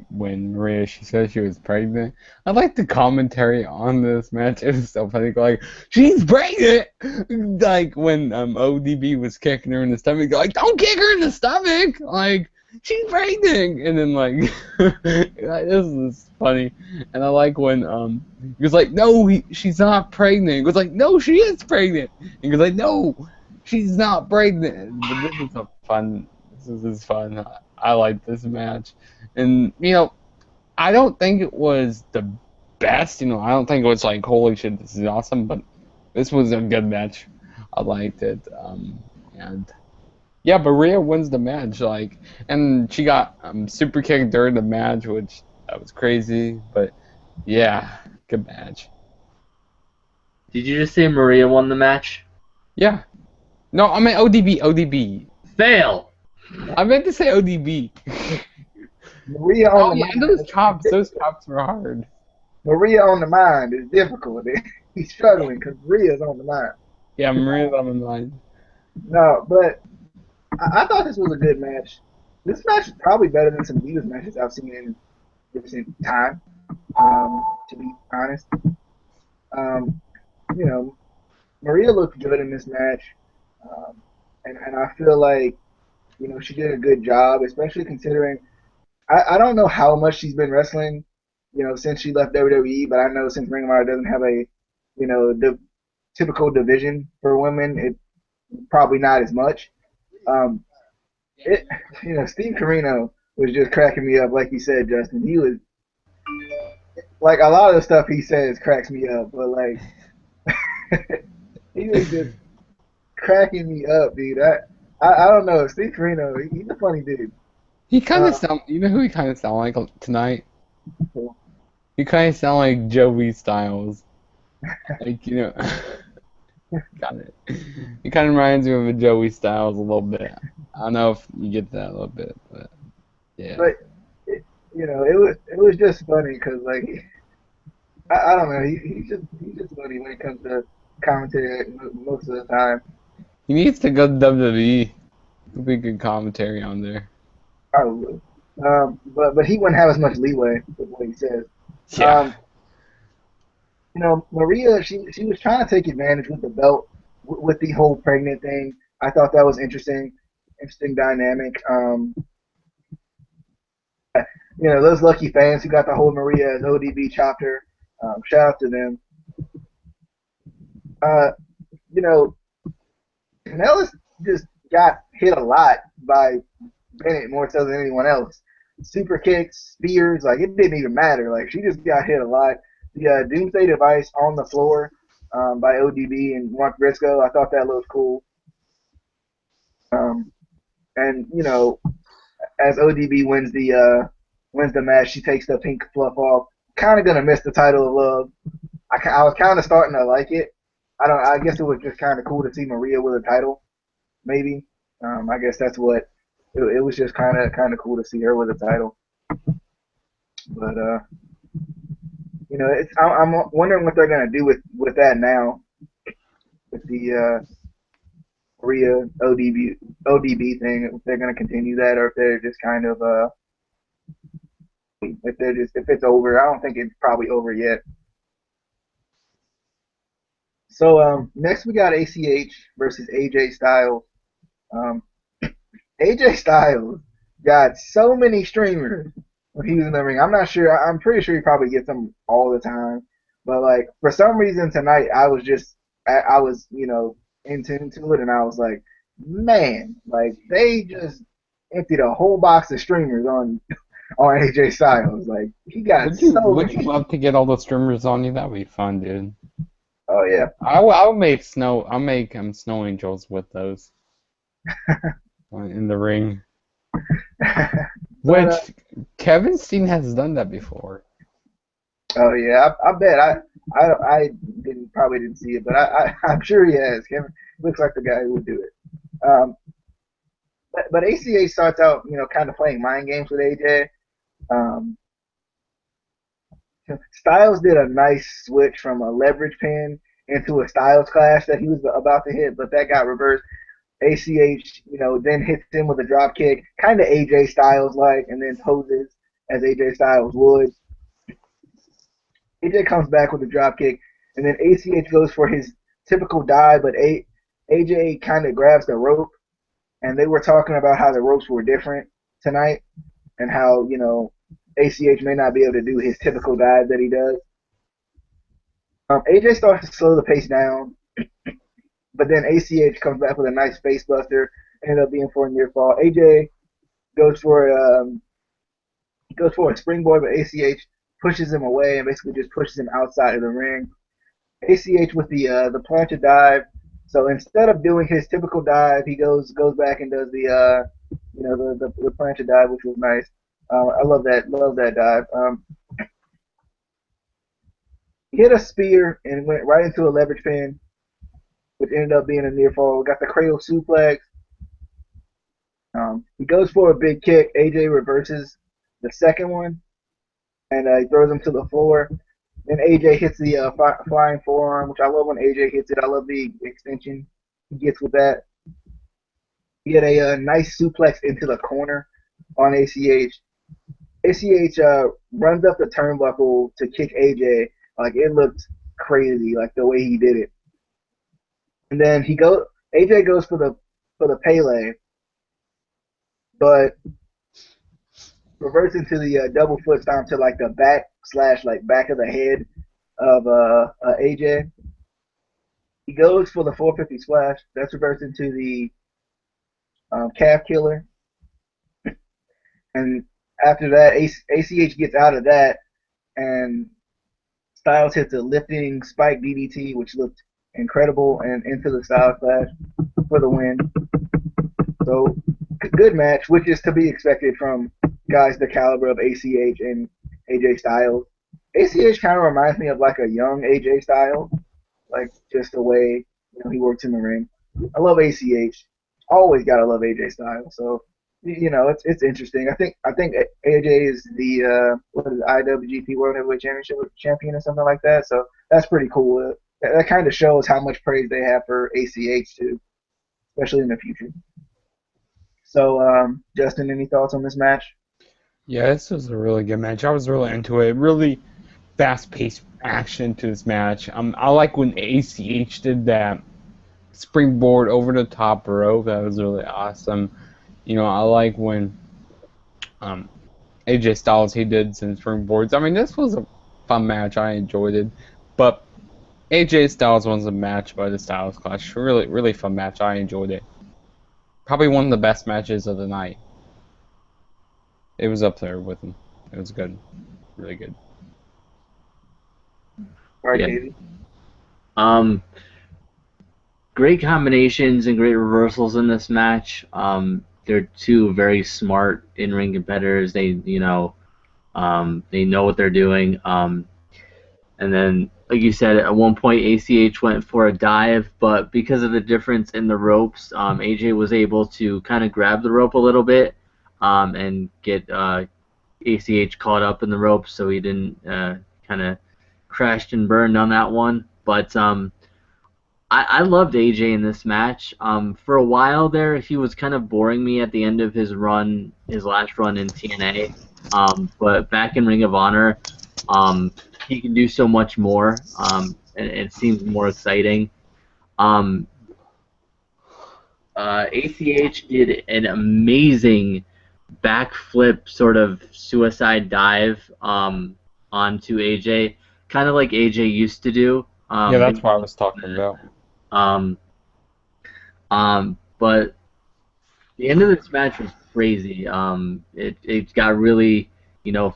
Speaker 2: when Maria, she said she was pregnant. I like the commentary on this match. It was so funny. Like, she's pregnant! Like, when ODB was kicking her in the stomach, like, don't kick her in the stomach! Like, she's pregnant! And then, like, this is funny. And I like when, he was like, no, she's not pregnant. He was like, no, she is pregnant! And he was like, no! She's not pregnant, but this is fun. This is fun. I like this match, and I don't think it was the best. I don't think it was like holy shit, this is awesome. But this was a good match. I liked it, and yeah, Maria wins the match. Like, and she got super kicked during the match, which that was crazy. But yeah, good match.
Speaker 3: Did you just say Maria won the match?
Speaker 2: Yeah. No, I meant ODB.
Speaker 3: Fail!
Speaker 2: I meant to say ODB.
Speaker 1: Maria on the
Speaker 2: yeah,
Speaker 1: mind.
Speaker 2: Those chops were hard.
Speaker 1: Maria on the mind is difficult. He's struggling because Maria's on the mind.
Speaker 2: Yeah, Maria's on the line.
Speaker 1: No, but I thought this was a good match. This match is probably better than some Divas matches I've seen in recent time, to be honest. Maria looked good in this match. And I feel like, she did a good job, especially considering I don't know how much she's been wrestling, since she left WWE, but I know since Ring of Honor doesn't have a, the typical division for women, it probably not as much. Steve Corino was just cracking me up, like you said, Justin. He was like a lot of the stuff he says cracks me up, but like he was just cracking me up, dude. I don't know. Steve Corino, he's a funny dude.
Speaker 2: He kind of sound. You know who he kind of sound like tonight? He kind of sound like Joey Styles. Like got it. He kind of reminds me of a Joey Styles a little bit. I don't know if you get that a little bit, but yeah.
Speaker 1: But it was just funny because like I don't know. He's just funny when it comes to commentary most of the time.
Speaker 2: He needs to go to WWE. It'll be good commentary on there.
Speaker 1: Probably. But he wouldn't have as much leeway with what he says.
Speaker 2: Yeah.
Speaker 1: Um, Maria, she was trying to take advantage with the belt, with the whole pregnant thing. I thought that was interesting dynamic. Those lucky fans who got to hold Maria as ODB chopped her. Shout out to them. Uh, you know, Canellis just got hit a lot by Bennett more so than anyone else. Super kicks, spears, like it didn't even matter. Like she just got hit a lot. The Doomsday device on the floor by ODB and Mark Briscoe, I thought that looked cool. And as ODB wins the match, she takes the pink fluff off. Kind of gonna miss the title of love. I was kind of starting to like it. I don't. I guess it was just kind of cool to see Maria with a title. Maybe. I guess that's what. It was just kind of cool to see her with a title. But I'm wondering what they're gonna do with that now, with the Maria ODB thing. If they're gonna continue that, or if they're just kind of if it's over. I don't think it's probably over yet. So next we got ACH versus AJ Styles. Um, AJ Styles got so many streamers when he was in the ring. I'm not sure. I'm pretty sure he probably gets them all the time. But like for some reason tonight, I was in tune to it, and I was like, man, like they just emptied a whole box of streamers on AJ Styles. Like he got so
Speaker 2: Would you
Speaker 1: many.
Speaker 2: love to get all the streamers on you? That'd be fun, dude.
Speaker 1: Oh yeah.
Speaker 2: I'll make I'll make snow angels with those in the ring.
Speaker 1: but
Speaker 2: Which Kevin Steen has done that before.
Speaker 1: Oh yeah, I bet I probably didn't see it, but I'm sure he has. Kevin looks like the guy who would do it. But ACA starts out kind of playing mind games with AJ. Um, Styles did a nice switch from a leverage pin into a Styles clash that he was about to hit, but that got reversed. ACH then hits him with a drop kick, kind of AJ Styles like, and then poses as AJ Styles would. AJ comes back with a drop kick, and then ACH goes for his typical dive, but AJ kind of grabs the rope, and they were talking about how the ropes were different tonight, and how ACH may not be able to do his typical dive that he does. AJ starts to slow the pace down, but then ACH comes back with a nice face buster, ended up being for a near fall. AJ goes for goes for a springboard, but ACH pushes him away and basically just pushes him outside of the ring. ACH with the plancha dive. So instead of doing his typical dive, he goes back and does the plancha dive, which was nice. I love that dive. He hit a spear and went right into a leverage pin, which ended up being a near fall. Got the cradle suplex. He goes for a big kick. AJ reverses the second one, and he throws him to the floor. Then AJ hits the flying forearm, which I love when AJ hits it. I love the extension he gets with that. He had a nice suplex into the corner on ACH. ACH runs up the turnbuckle to kick AJ. Like it looked crazy, like the way he did it. And then AJ goes for the Pele, but reverts into the double foot stomp to like the back slash like back of the head of AJ. He goes for the 450 splash. That's reversed into the calf killer. And after that, ACH gets out of that, and Styles hits a lifting spike DDT, which looked incredible, and into the Styles Clash for the win. So, good match, which is to be expected from guys the caliber of ACH and AJ Styles. ACH kind of reminds me of like a young AJ Styles, like just the way he works in the ring. I love ACH. Always gotta love AJ Styles. So it's interesting. I think AJ is the what is it, IWGP World Heavyweight Championship champion or something like that. So that's pretty cool. That kind of shows how much praise they have for ACH too, especially in the future. So Justin, any thoughts on this match?
Speaker 2: Yeah, this was a really good match. I was really into it. Really, fast-paced action to this match. I like when ACH did that springboard over the top rope. That was really awesome. I like when AJ Styles, he did some springboards. I mean, this was a fun match. I enjoyed it. But AJ Styles won the match by the Styles Clash. Really, really fun match. I enjoyed it. Probably one of the best matches of the night. It was up there with them. It was good. Really good.
Speaker 1: All right,
Speaker 3: Yeah.
Speaker 1: Casey.
Speaker 3: Great combinations and great reversals in this match. They're two very smart in-ring competitors. They know what they're doing. And then, like you said, at one point ACH went for a dive, but because of the difference in the ropes, AJ was able to kind of grab the rope a little bit and get ACH caught up in the ropes, so he didn't kind of crashed and burned on that one. But I loved AJ in this match. For a while there, he was kind of boring me at the end of his last run in TNA. But back in Ring of Honor, he can do so much more, and it seems more exciting. ACH did an amazing backflip sort of suicide dive onto AJ, kind of like AJ used to do.
Speaker 2: Yeah, that's what I was talking about.
Speaker 3: But the end of this match was crazy. It got really,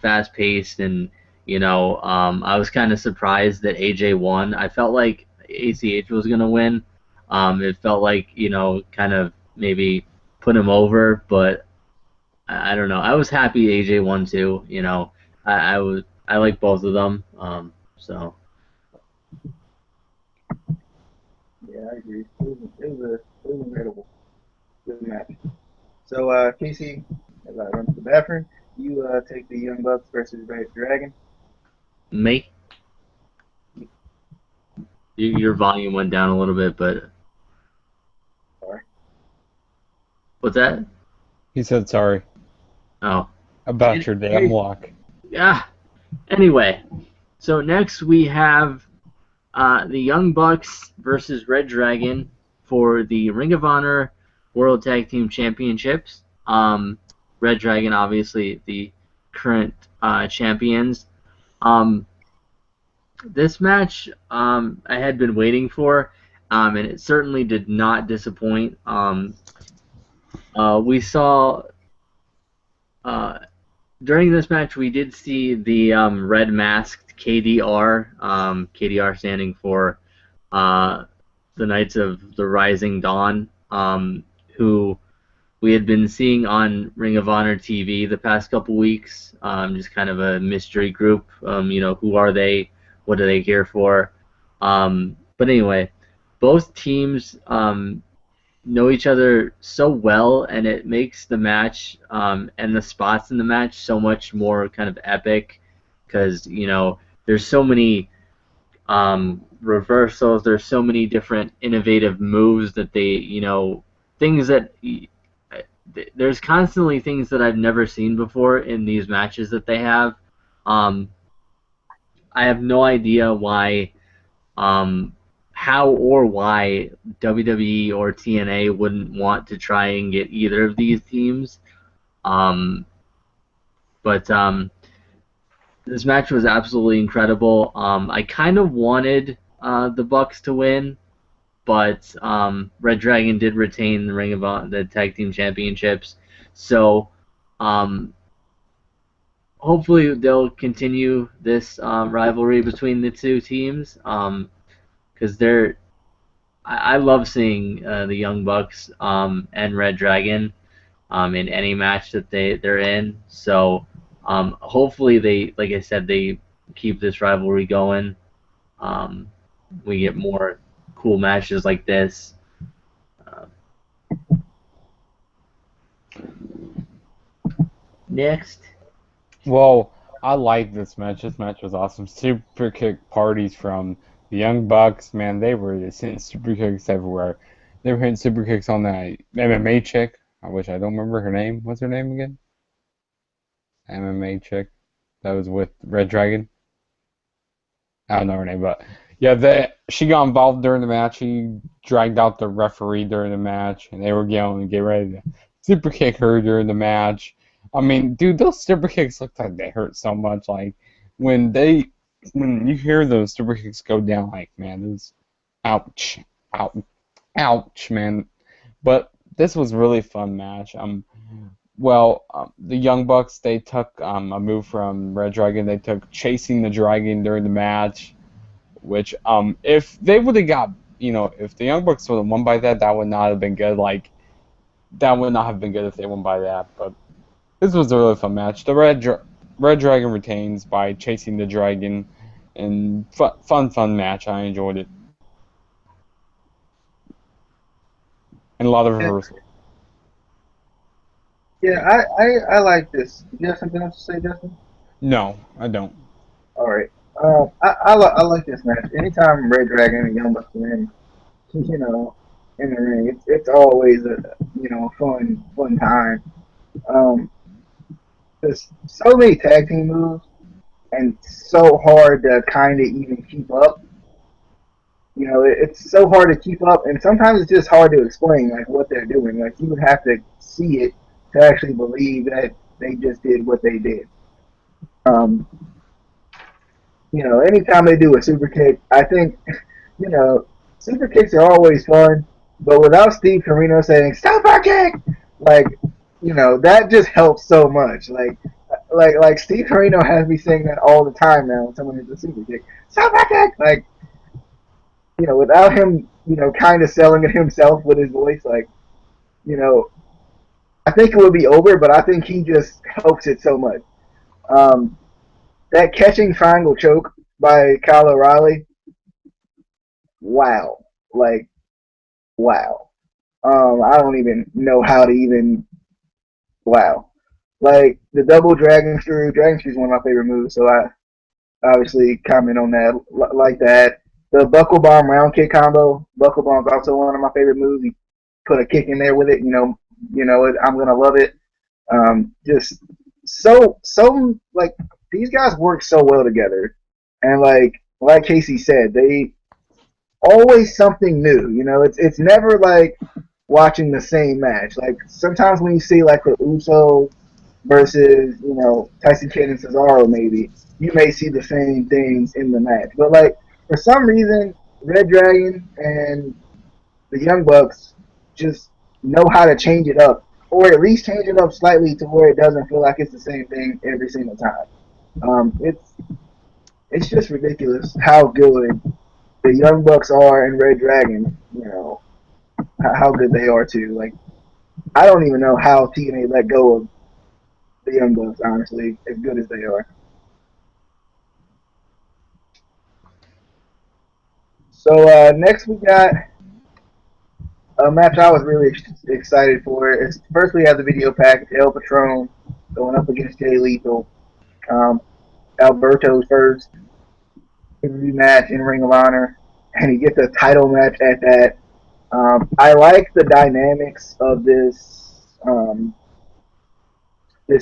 Speaker 3: fast paced, and I was kind of surprised that AJ won. I felt like ACH was gonna win. It felt like kind of maybe put him over, but I don't know. I was happy AJ won too. I like both of them. So.
Speaker 1: Yeah, I agree. It was incredible. Good match. So, Casey, as I run to the bathroom, you take the Young Bucks versus Red Dragon.
Speaker 3: Me? Your volume went down a little bit, but
Speaker 1: Sorry.
Speaker 3: what's that?
Speaker 2: He said sorry
Speaker 3: Oh,
Speaker 2: about your damn luck.
Speaker 3: yeah. Anyway, so next we have the Young Bucks versus Red Dragon for the Ring of Honor World Tag Team Championships. Red Dragon, obviously, the current champions. This match I had been waiting for, and it certainly did not disappoint. We saw during this match, we did see the red masked KDR, KDR standing for the Knights of the Rising Dawn, who we had been seeing on Ring of Honor TV the past couple weeks. Just kind of a mystery group. Who are they? What are they here for? But anyway, both teams know each other so well, and it makes the match and the spots in the match so much more kind of epic, because there's so many reversals, there's so many different innovative moves that things that there's constantly things that I've never seen before in these matches that they have. I have no idea why how or why WWE or TNA wouldn't want to try and get either of these teams. But this match was absolutely incredible. I kind of wanted the Bucks to win, but Red Dragon did retain the Ring of Honor, the Tag Team Championships. So hopefully they'll continue this rivalry between the two teams. Because I love seeing the Young Bucks and Red Dragon in any match that they're in. So hopefully like I said, they keep this rivalry going. We get more cool matches like this. Next.
Speaker 2: Well, I like this match. This match was awesome. Super kick parties from the Young Bucks. Man, they were just hitting super kicks everywhere. They were hitting super kicks on that MMA chick, which I don't remember her name. What's her name again? MMA chick that was with Red Dragon. I don't know her name, but yeah, she got involved during the match. She dragged out the referee during the match, and they were going to get ready to super kick her during the match. I mean, dude, those super kicks looked like they hurt so much. Like when they, when you hear those super kicks go down, like man, this, ouch, ouch, ouch, man. But this was a really fun match. The Young Bucks, they took a move from Red Dragon. They took chasing the dragon during the match, which if they would have got, if the Young Bucks would have won by that, that would not have been good. Like that would not have been good if they won by that. But this was a really fun match. The Red Dragon retains by chasing the dragon, and fun match. I enjoyed it, and a lot of
Speaker 1: Yeah,
Speaker 2: reversals.
Speaker 1: yeah, I like this. You have something else to say, Justin?
Speaker 2: No, I don't.
Speaker 1: All right. I like this match. Anytime Red Dragon and Young Bucks are in, you know, in the ring, it's always a fun time. Um, there's so many tag team moves and so hard to kind of even keep up. It's so hard to keep up, and sometimes it's just hard to explain like what they're doing. Like you would have to see it to actually believe that they just did what they did. Um, anytime they do a super kick, I think, you know, super kicks are always fun, but without Steve Carino saying "super kick," like, that just helps so much. Like Steve Carino has me saying that all the time now when someone hits a super kick, super kick. Like, without him, kind of selling it himself with his voice, like, you know, I think it would be over, but I think he just helps it so much. Um, that catching triangle choke by Kyle O'Reilly, wow. Like, wow. I don't even know how to even, wow. Like, the double Dragon Screw is one of my favorite moves, so I obviously comment on that like that. The Buckle Bomb round kick combo, Buckle Bomb's also one of my favorite moves. He put a kick in there with it, I'm gonna love it. Just like these guys work so well together, and like Casey said, they always something new. It's never like watching the same match. Like sometimes when you see like the Usos versus Tyson Kidd and Cesaro, maybe you may see the same things in the match, but like for some reason, Red Dragon and the Young Bucks just know how to change it up, or at least change it up slightly to where it doesn't feel like it's the same thing every single time. It's just ridiculous how good the Young Bucks are and Red Dragon. How good they are too. Like I don't even know how TNA let go of the Young Bucks. Honestly, as good as they are. So next we got a match I was really excited for. First we have the video package. El Patron going up against Jay Lethal. Um, Alberto's first match in Ring of Honor, and he gets a title match at that. I like the dynamics of this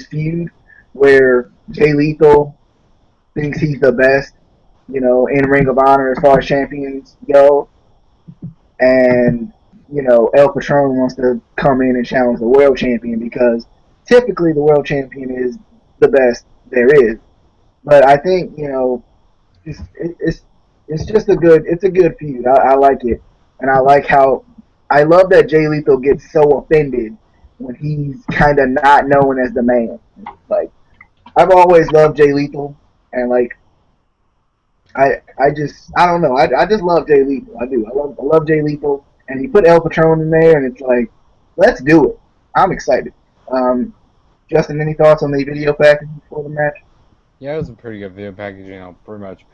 Speaker 1: feud where Jay Lethal thinks he's the best, in Ring of Honor as far as champions go, and El Patron wants to come in and challenge the world champion because typically the world champion is the best there is. But I think it's just a good feud. I like it, and I like how I love that Jay Lethal gets so offended when he's kind of not known as the man. Like I've always loved Jay Lethal, and like I don't know. I just love Jay Lethal. I do. I love Jay Lethal, and he put El Patron in there, and it's like, let's do it. I'm excited. Um, Justin, any thoughts on the video package before the match?
Speaker 2: Yeah, it was a pretty good video package. Pretty much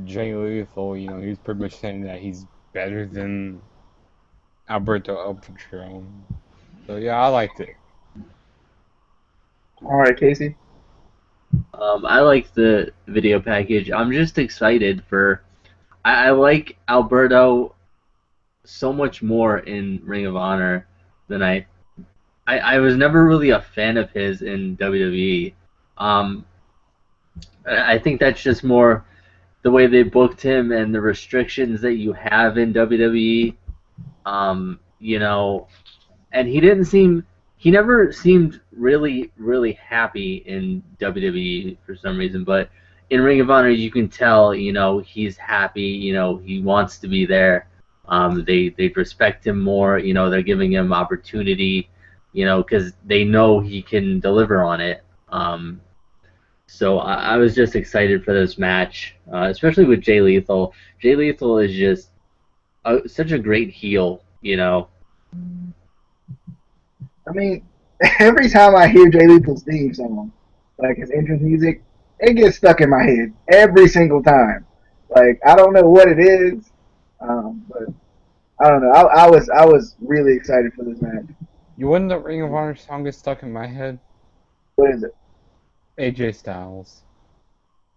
Speaker 2: Jay Lethal. He's pretty much saying that he's better than Alberto El Patron. So yeah, I liked it.
Speaker 1: All right, Casey.
Speaker 3: I like the video package. I'm just excited for. I like Alberto so much more in Ring of Honor than I was never really a fan of his in WWE. Um, I think that's just more the way they booked him and the restrictions that you have in WWE. You know, and he never seemed really happy in WWE for some reason, but in Ring of Honor you can tell, he's happy, he wants to be there. They respect him more, they're giving him opportunity, because they know he can deliver on it. So I was just excited for this match, especially with Jay Lethal. Jay Lethal is just such a great heel.
Speaker 1: I mean, every time I hear Jay Lethal's theme song, like his entrance music, it gets stuck in my head every single time. Like I don't know what it is, but I don't know. I was really excited for this match.
Speaker 2: You wouldn't the Ring of Honor song get stuck in my head?
Speaker 1: What is it?
Speaker 2: AJ Styles.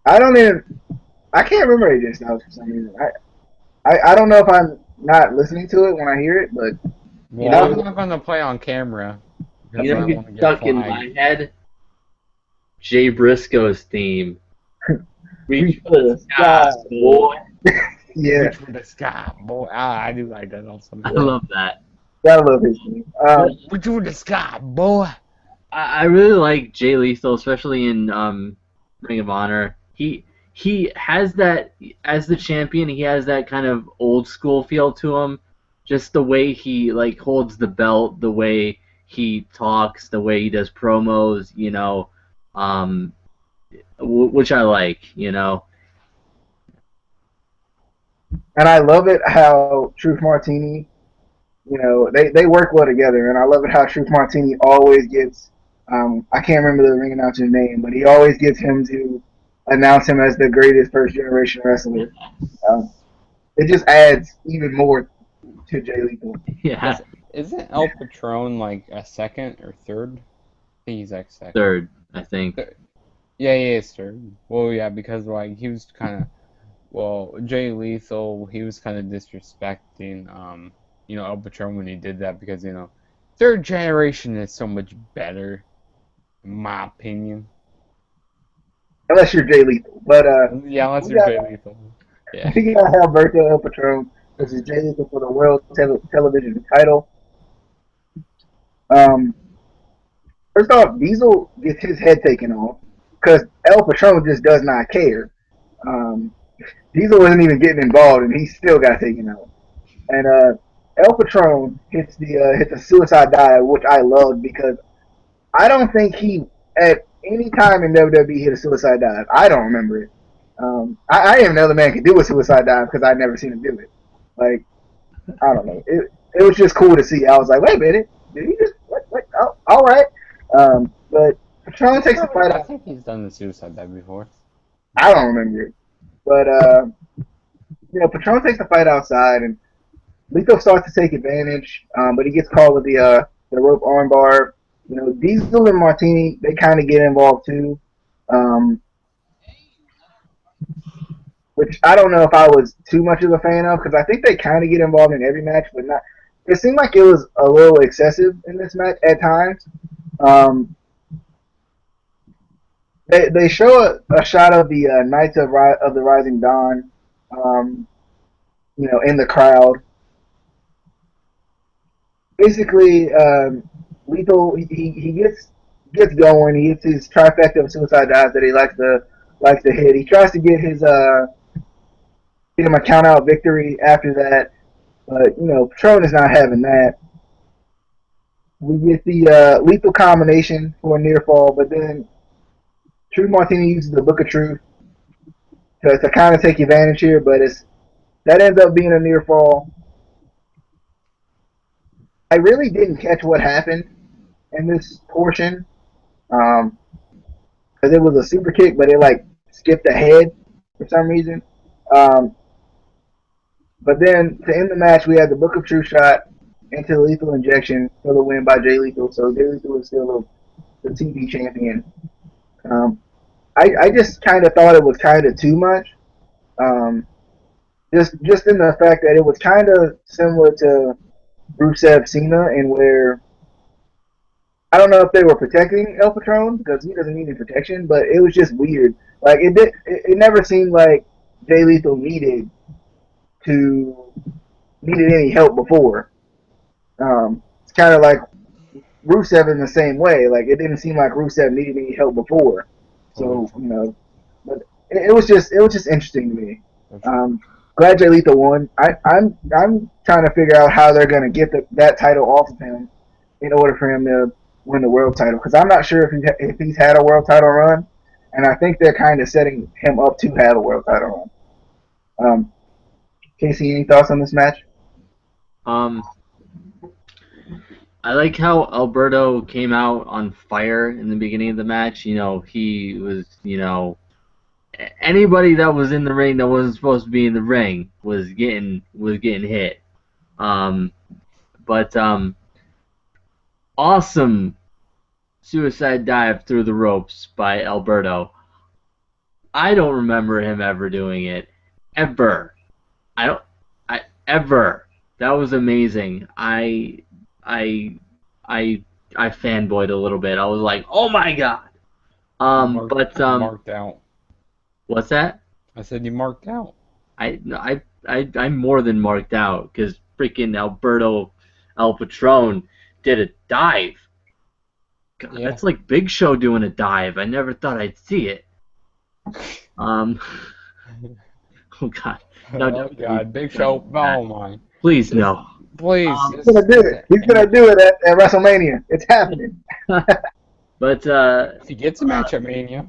Speaker 1: I don't even. I can't remember AJ Styles for some reason. I don't know if I'm not listening to it when I hear it, but
Speaker 2: Well,
Speaker 3: know,
Speaker 2: I'm not gonna play on camera because I
Speaker 3: what
Speaker 2: don't want to
Speaker 3: gets
Speaker 2: get
Speaker 3: stuck in
Speaker 2: flagged.
Speaker 3: my head? Jay Briscoe's theme. Reach
Speaker 1: reach
Speaker 3: for
Speaker 1: for
Speaker 3: the
Speaker 1: the
Speaker 3: sky,
Speaker 1: sky,
Speaker 3: boy.
Speaker 1: yeah,
Speaker 2: Reach for the sky, boy. I do like that also.
Speaker 3: I love that.
Speaker 1: gotta love his theme.
Speaker 3: But
Speaker 2: Reach for the sky, boy.
Speaker 3: I really like Jay Lethal, especially in Ring of Honor. He has that as the champion. He has that kind of old school feel to him. Just the way he like holds the belt, the way he talks, the way he does promos. Um, which I like.
Speaker 1: And I love it how Truth Martini, they work well together, and I love it how Truth Martini always gets, I can't remember the ring announcer's name, but he always gets him to announce him as the greatest first generation wrestler. Um, it just adds even more to Jay Lethal.
Speaker 3: Yeah,
Speaker 2: Isn't El Patron like a second or third? I think he's like second.
Speaker 3: third, I think.
Speaker 2: Yeah, it's third. Well, yeah, because like he was kind of Jay Lethal, he was kind of disrespecting El Patron when he did that because third generation is so much better, in my opinion.
Speaker 1: Unless you're Jay Lethal. But
Speaker 2: Yeah, unless
Speaker 1: we
Speaker 2: you're
Speaker 1: got
Speaker 2: Jay Lethal. Yeah.
Speaker 1: we got Alberto El Patron versus Jay Lethal for the World Television title. Um, First off, Diesel gets his head taken off because El Patron just does not care. Um, Diesel wasn't even getting involved, and he still got taken out. And El Patron hits a suicide dive, which I loved because I don't think he at any time in WWE hit a suicide dive. I don't remember it. I didn't even know the man could do a suicide dive because I'd never seen him do it. Like I don't know. It was just cool to see. I was like, wait a minute, did he just what? Oh, all right. But Patron takes the fight
Speaker 2: I
Speaker 1: out.
Speaker 2: think he's done the suicide dive before.
Speaker 1: I don't remember it, but Patron takes the fight outside, and Lethal starts to take advantage, but he gets caught with the rope armbar. Diesel and Martini, they kind of get involved too, um, which I don't know if I was too much of a fan of because I think they kind of get involved in every match, but not. It seemed like it was a little excessive in this match at times. Um, they show a shot of the Knights of the Rising Dawn, um, in the crowd. Basically, Lethal he gets going. He hits his trifecta of suicide dives that he likes to hit. He tries to get him a count out victory after that, but Patron is not having that. We get the lethal combination for a near fall, but then Truth Martini uses the Book of Truth to kind of take advantage here, but that ends up being a near fall. I really didn't catch what happened in this portion because it was a super kick, but it like skipped ahead for some reason. Um, but then to end the match, we had the Book of Truth shot into the lethal injection for the win by Jay Lethal. So Jay Lethal is still the TV champion. Um, I just kind of thought it was kind of too much. Um, just in the fact that it was kind of similar to Rusev Cena, and where I don't know if they were protecting El Patron because he doesn't need any protection, but it was just weird. Like it never seemed like Jay Lethal to needed any help before. It's kind of like Rusev in the same way. Like it didn't seem like Rusev needed any help before.
Speaker 2: Totally
Speaker 1: So
Speaker 2: true.
Speaker 1: but it was just interesting to me.
Speaker 2: That's true.
Speaker 1: Um, glad Jay Lethal won. I'm trying to figure out how they're gonna get that title off of him in order for him to win the world title because I'm not sure if he's had a world title run, and I think they're kind of setting him up to have a world title run. Casey, any thoughts on this match?
Speaker 3: Um, I like how Alberto came out on fire in the beginning of the match. He was, anybody that was in the ring that wasn't supposed to be in the ring was getting hit. Um, but awesome suicide dive through the ropes by Alberto. I don't remember him ever doing it, ever. I don't. I ever. That was amazing. I, I, I fanboyed a little bit. I was like, oh my god. But
Speaker 2: You marked out.
Speaker 3: what's that?
Speaker 2: I said you marked out.
Speaker 3: I'm more than marked out because freaking Alberto El Patron did a dive. God,
Speaker 2: Yeah.
Speaker 3: that's like Big Show doing a dive. I never thought I'd see it. Um, oh God, no,
Speaker 2: Oh
Speaker 3: WWE,
Speaker 2: God, Big Show. Oh my.
Speaker 3: please
Speaker 2: This,
Speaker 3: no.
Speaker 2: please,
Speaker 3: Um,
Speaker 1: He's gonna do it. He's gonna do it at WrestleMania. It's happening.
Speaker 3: but
Speaker 2: if he gets a match at Mania,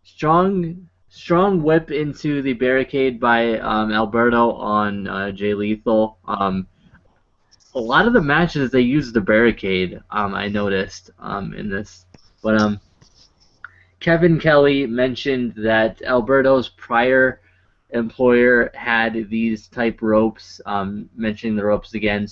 Speaker 3: strong whip into the barricade by Alberto on Jay Lethal. A lot of the matches they use the barricade. I noticed in this, but Kevin Kelly mentioned that Alberto's prior employer had these type ropes. Mentioning the ropes again,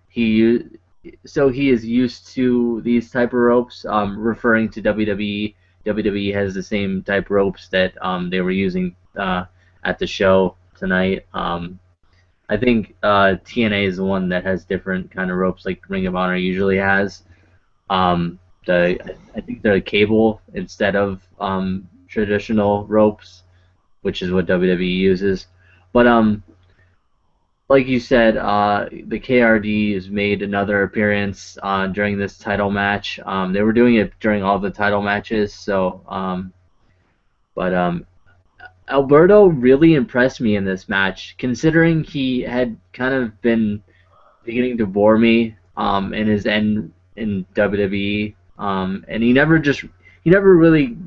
Speaker 3: he he is used to these type of ropes. Referring to WWE, WWE has the same type ropes that they were using at the show tonight. I think TNA is the one that has different kind of ropes, like Ring of Honor usually has. The I think they're cable instead of traditional ropes, which is what WWE uses. But like you said, the KRD has made another appearance during this title match. They were doing it during all the title matches, but Alberto really impressed me in this match, considering he had kind of been beginning to bore me in his end in WWE, and he never really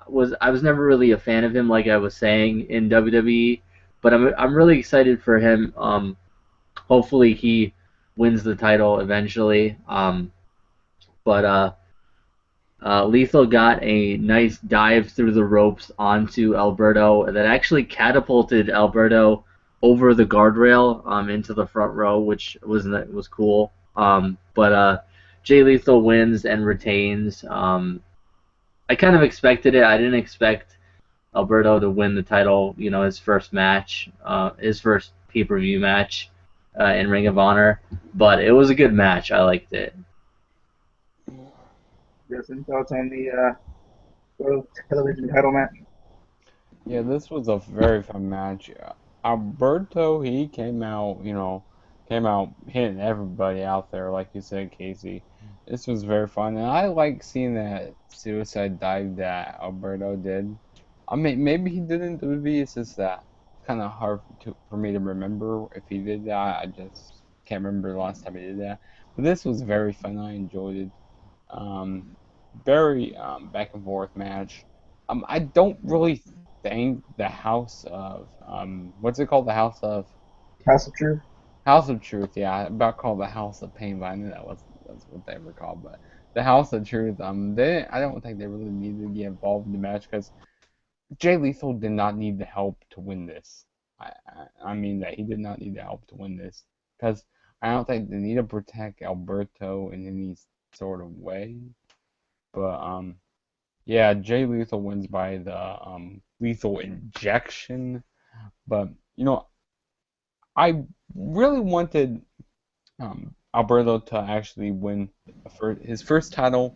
Speaker 3: was. I was never really a fan of him, like I was saying in WWE, but I'm really excited for him. Hopefully he wins the title eventually. But Lethal got a nice dive through the ropes onto Alberto that actually catapulted Alberto over the guardrail into the front row, which was cool. But Jay Lethal wins and retains. I kind of expected it. I didn't expect Alberto to win the title. His first match, his first pay-per-view match in Ring of Honor, but it was a good match. I liked it.
Speaker 1: Just some thoughts on the world television title match.
Speaker 2: yeah, this was a very fun match. Alberto, he came out hitting everybody out there, like you said, Casey. This was very fun, and I like seeing that suicide dive that Alberto did. I mean, maybe he didn't do it. It's just that kind of hard for me to remember if he did that. I just can't remember the last time he did that. But this was very fun. I enjoyed it. Um, very back and forth match. I don't really think the House of what's it called? The
Speaker 1: House of Truth.
Speaker 2: House of Truth. Yeah, I about called the House of Pain, but I knew that's what they were called. But the House of Truth. I don't think they really needed to get involved in the match because Jay Lethal did not need the help to win this. I mean that he did not need the help to win this because I don't think they need to protect Alberto in any sort of way. But yeah, Jay Lethal wins by the lethal injection. But I really wanted Alberto to actually win his first title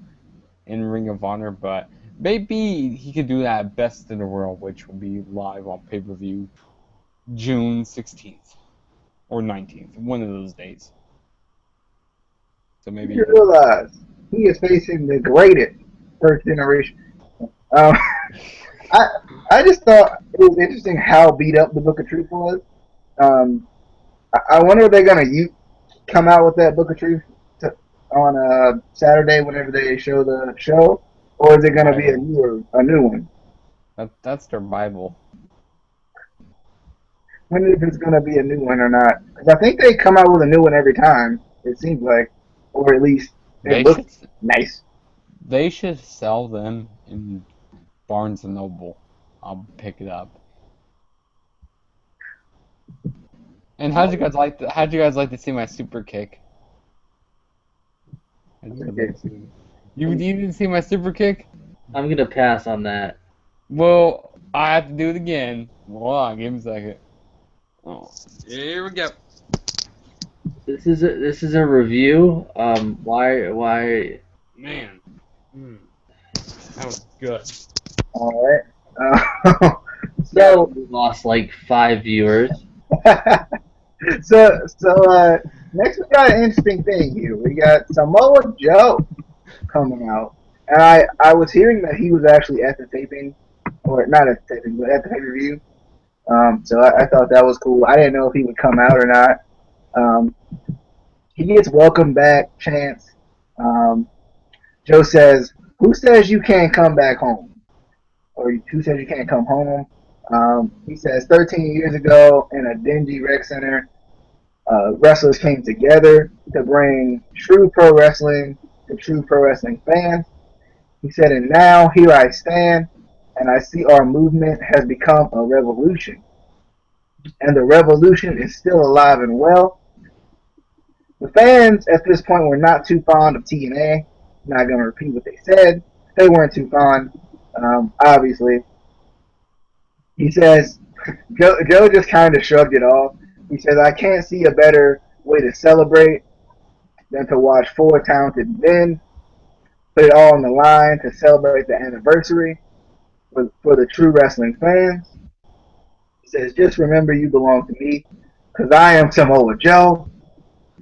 Speaker 2: in Ring of Honor, but Maybe he could do that Best in the World, which will be live on pay-per-view June 16th or 19th, one of those days. So maybe he
Speaker 1: You
Speaker 2: could.
Speaker 1: realize he is facing the greatest first generation. Um, I I just thought it was interesting how beat up the Book of Truth was. Um, I wonder if they're gonna come out with that Book of Truth on Saturday whenever they show the show, or is it gonna be
Speaker 2: Bible.
Speaker 1: a new one?
Speaker 2: That's their Bible.
Speaker 1: When if it's gonna be a new one or not? Because I think they come out with a new one every time. It seems like, or at least it
Speaker 2: They
Speaker 1: looks
Speaker 2: should
Speaker 1: nice.
Speaker 2: they should sell them in Barnes and Noble. I'll pick it up. And how'd you guys like to see my super kick? How'd you guys like
Speaker 1: Okay.
Speaker 2: to see it? You didn't see my super kick?
Speaker 3: I'm gonna pass on that.
Speaker 2: Well, I have to do it again. Hold on, give me a second. Oh, here we go.
Speaker 3: This is a review. Why?
Speaker 2: Man, that was good.
Speaker 1: All right.
Speaker 3: Yeah,
Speaker 1: So
Speaker 3: we lost like 5 viewers.
Speaker 1: so next we got an interesting thing here. We got Samoa Joe coming out, and I was hearing that he was actually at the taping, or not at the taping, but at the pay per view. So I thought that was cool. I didn't know if he would come out or not. Um, he gets welcome back chance. Um, Joe says, "Who says you can't come back home?" Or who says you can't come home? He says 13 years ago in a dingy rec center, wrestlers came together to bring true pro wrestling to true pro wrestling fans. He said, and now here I stand, and I see our movement has become a revolution. And the revolution is still alive and well. The fans at this point were not too fond of TNA. Not going to repeat what they said. They weren't too fond, obviously. He says, Joe just kind of shrugged it off. He says, I can't see a better way to celebrate than to watch four talented men put it all on the line to celebrate the anniversary for the true wrestling fans. He says, just remember you belong to me because I am Samoa Joe.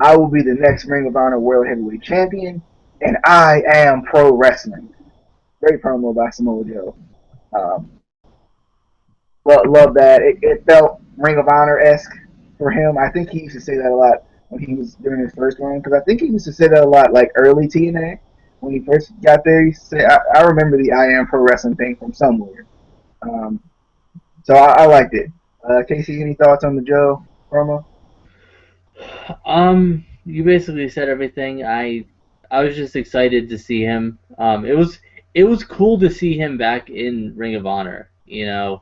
Speaker 1: I will be the next Ring of Honor World Heavyweight Champion, and I am pro wrestling. Great promo by Samoa Joe. Um, love that. It felt Ring of Honor esque for him. I think he used to say that a lot when he was during his first run because I think he used to say that a lot like early TNA when he first got there. He used to say, I remember the I am pro wrestling thing from somewhere. Um, so I liked it. Casey, any thoughts on the Joe promo?
Speaker 3: You basically said everything. I was just excited to see him. It was cool to see him back in Ring of Honor. There's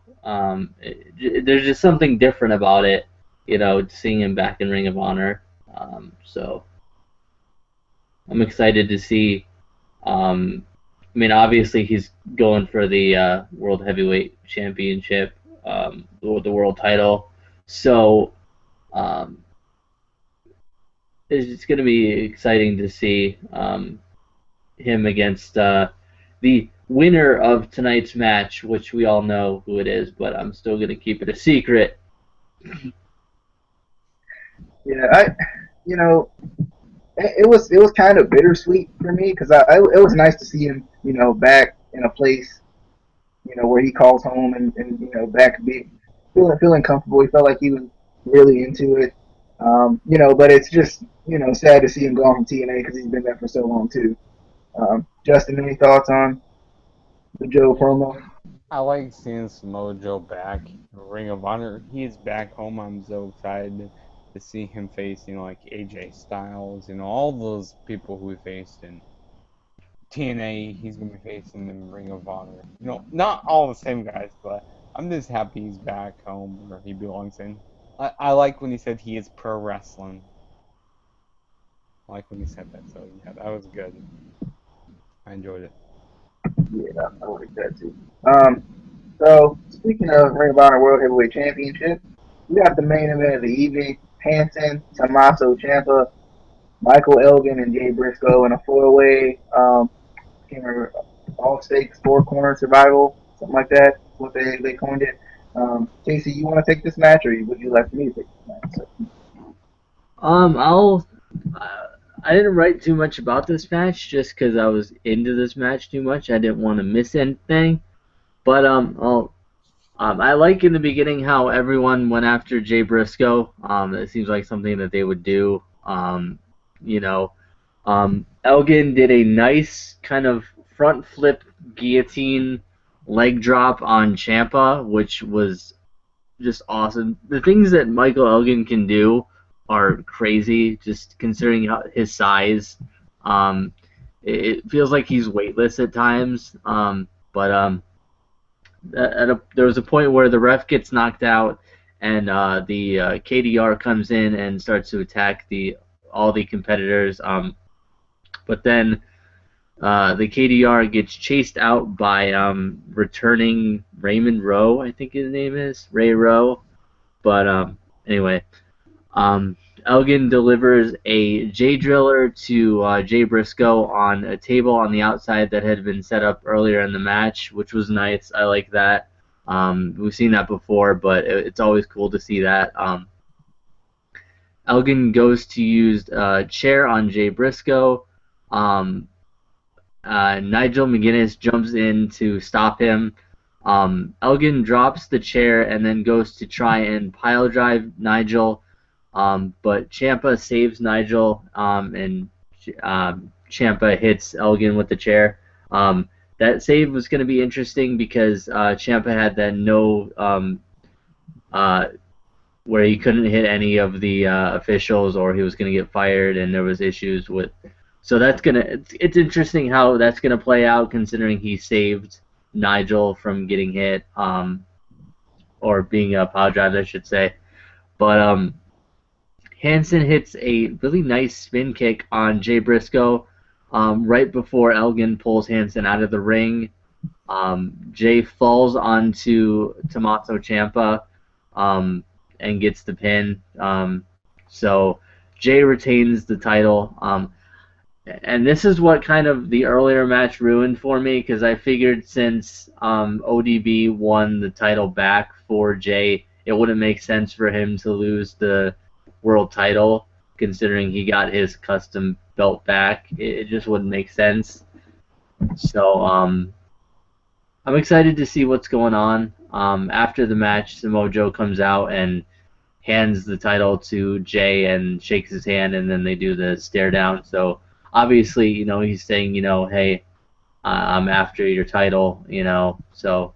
Speaker 3: just something different about it. Seeing him back in Ring of Honor. So I'm excited to see. I mean, obviously he's going for the World Heavyweight Championship, the world title. So um, it's going to be exciting to see him against the winner of tonight's match, which we all know who it is, but I'm still going to keep it a secret.
Speaker 1: Yeah, you know, it was kind of bittersweet for me because it was nice to see him, back in a place, where he calls home and back be feeling comfortable. He felt like he was really into it. But it's just sad to see him gone from TNA because he's been there for so long too. Justin, any thoughts on the Joe promo?
Speaker 2: I like seeing Samoa Joe back in Ring of Honor. He's back home. I'm so excited to see him face, like AJ Styles, all those people who he faced in TNA. He's gonna be facing in Ring of Honor. Not all the same guys, but I'm just happy he's back home where he belongs in. I like when he said he is pro wrestling. I like when he said that. So yeah, that was good. I enjoyed it.
Speaker 1: Yeah, I like that too. So speaking of Ring of Honor World Heavyweight Championship, we got the main event of the evening: Hanson, Tommaso Ciampa, Michael Elgin, and Jay Briscoe in a four-way. Can't remember. all stakes, four corner survival, something like that. That's what they coined it. Casey, you want to take this match, or would you like me to take this match? So,
Speaker 3: I'll. Uh, I didn't write too much about this match just because I was into this match too much. I didn't want to miss anything. But I like in the beginning how everyone went after Jay Briscoe. It seems like something that they would do. You know, Elgin did a nice kind of front flip guillotine leg drop on Champa, which was just awesome. The things that Michael Elgin can do are crazy, just considering his size. Um, it feels like he's weightless at times. But there was a point where the ref gets knocked out, and the KDR comes in and starts to attack all the competitors. But then the KDR gets chased out by returning Raymond Rowe, I think his name is Ray Rowe. But anyway, um, Elgin delivers a J Driller to Jay Briscoe on a table on the outside that had been set up earlier in the match, which was nice. I like that. We've seen that before, but it's always cool to see that. Elgin goes to use chair on Jay Briscoe. Um, Nigel McGuinness jumps in to stop him. Elgin drops the chair and then goes to try and pile drive Nigel, but Ciampa saves Nigel, and Ciampa hits Elgin with the chair. That save was going to be interesting because Ciampa had that no where he couldn't hit any of the officials or he was going to get fired, and there was issues with. So it's interesting how that's gonna play out considering he saved Nigel from getting hit, or being apologized, I should say. But Hansen hits a really nice spin kick on Jay Briscoe, right before Elgin pulls Hansen out of the ring. Jay falls onto Tommaso Ciampa, and gets the pin. So Jay retains the title. And this is what kind of the earlier match ruined for me, because I figured since ODB won the title back for Jay, it wouldn't make sense for him to lose the world title, considering he got his custom belt back. It just wouldn't make sense. So I'm excited to see what's going on. After the match, Samoa Joe comes out and hands the title to Jay and shakes his hand, and then they do the stare down. So obviously, he's saying, hey, I'm after your title, So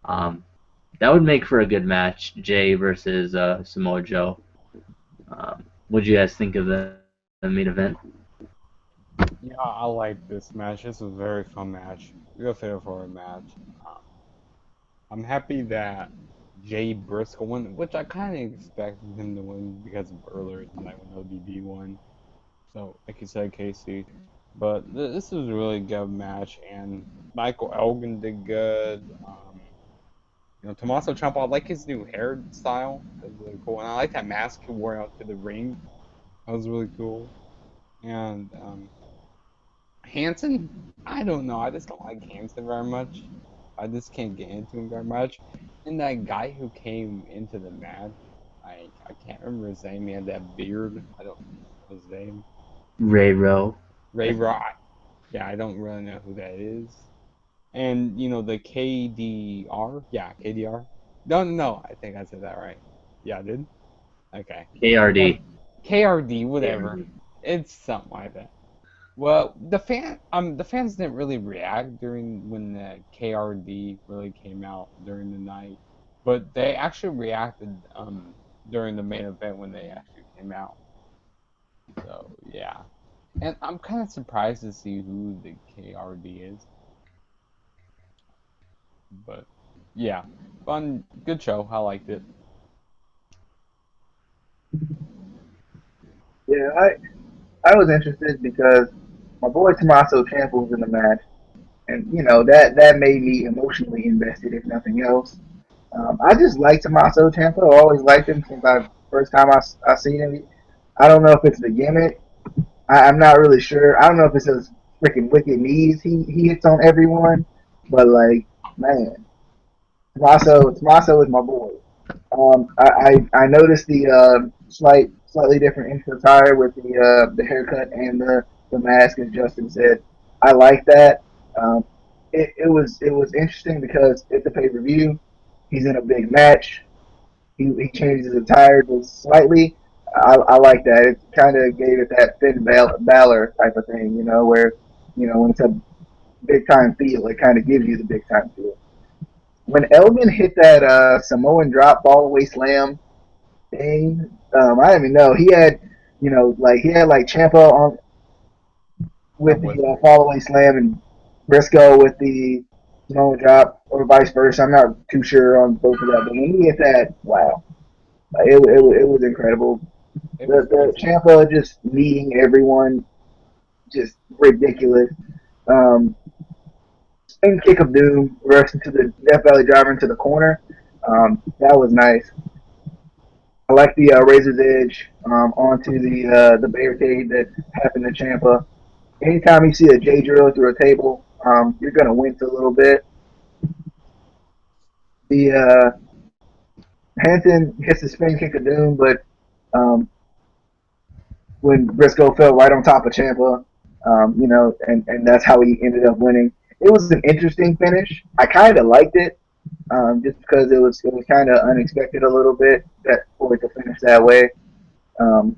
Speaker 3: that would make for a good match, Jay versus Samoa Joe. What do you guys think of the main event?
Speaker 2: Yeah, I like this match. This was a very fun match. Real fair for a match. I'm happy that Jay Briscoe won, which I kind of expected him to win because of earlier tonight when ODB won. So, like you said, Casey. But this was a really good match, and Michael Elgin did good. Tommaso Ciampa, I like his new hairstyle. It was really cool. And I like that mask he wore out to the ring. That was really cool. And Hansen, I don't know. I just don't like Hansen very much. I just can't get into him very much. And that guy who came into the match, I can't remember his name. He had that beard. I don't know his name.
Speaker 3: Ray Rowe.
Speaker 2: Ray Rock. Yeah, I don't really know who that is. And, the KDR? Yeah, KDR. No, I think I said that right. Yeah, I did? Okay.
Speaker 3: KRD.
Speaker 2: KRD, whatever. It's something like that. Well, the fans didn't really react during when the KRD really came out during the night, but they actually reacted during the main event when they actually came out. So yeah, and I'm kind of surprised to see who the KRD is, but yeah, fun, good show. I liked it.
Speaker 1: yeah, I was interested because my boy Tommaso Ciampa was in the match, and that made me emotionally invested, if nothing else. I just like Tommaso Ciampa. I always liked him since first time I seen him. I don't know if it's the gimmick. I'm not really sure. I don't know if it's freaking wicked knees he hits on everyone. But like, man, Tommaso is my boy. I noticed the slightly different intro attire with the haircut and the mask, as Justin said. I like that. Um, it was interesting because it's a pay per view. He's in a big match. He changed his attire just slightly. I like that. It kind of gave it that Finn Balor type of thing, where when it's a big time feel, it kind of gives you the big time feel. When Elgin hit that Samoan drop ball away slam thing, I didn't even know he had, he had like Ciampa on with
Speaker 2: I'm
Speaker 1: the
Speaker 2: with you.
Speaker 1: fall away slam and Briscoe with the Samoan drop, or vice versa. I'm not too sure on both of that, but when he hit that, wow, it was incredible.
Speaker 2: It was
Speaker 1: The
Speaker 2: crazy.
Speaker 1: Ciampa just meeting everyone, just ridiculous. Um, Spin kick of doom, rush into the Death Valley driver into the corner. That was nice. I like the Razor's Edge onto the barricade that happened to Champa. Anytime you see a J drill through a table, you're gonna wince a little bit. The Hanson hits the spin kick of doom, but um, when Briscoe fell right on top of Champa, and that's how he ended up winning. It was an interesting finish. I kind of liked it, just because it was kind of unexpected a little bit that for it to finish that way. Um,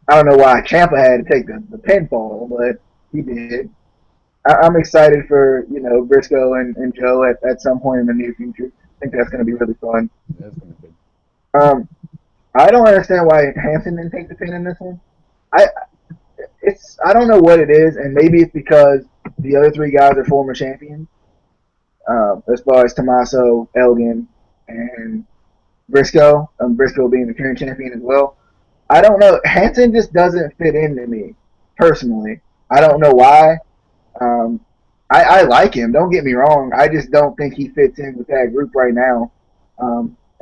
Speaker 1: I don't know why Champa had to take the pinfall, but he did. I'm excited for Briscoe and Joe at some point in the near future. I think that's going to be really fun.
Speaker 2: That's gonna be good.
Speaker 1: Um, I don't understand why Hanson didn't take the pin in this one. I I don't know what it is, and maybe it's because the other three guys are former champions. As far as Tommaso, Elgin, and Briscoe, Briscoe being the current champion as well. I don't know. Hanson just doesn't fit into me personally. I don't know why. Um, I like him. Don't get me wrong. I just don't think he fits in with that group right now.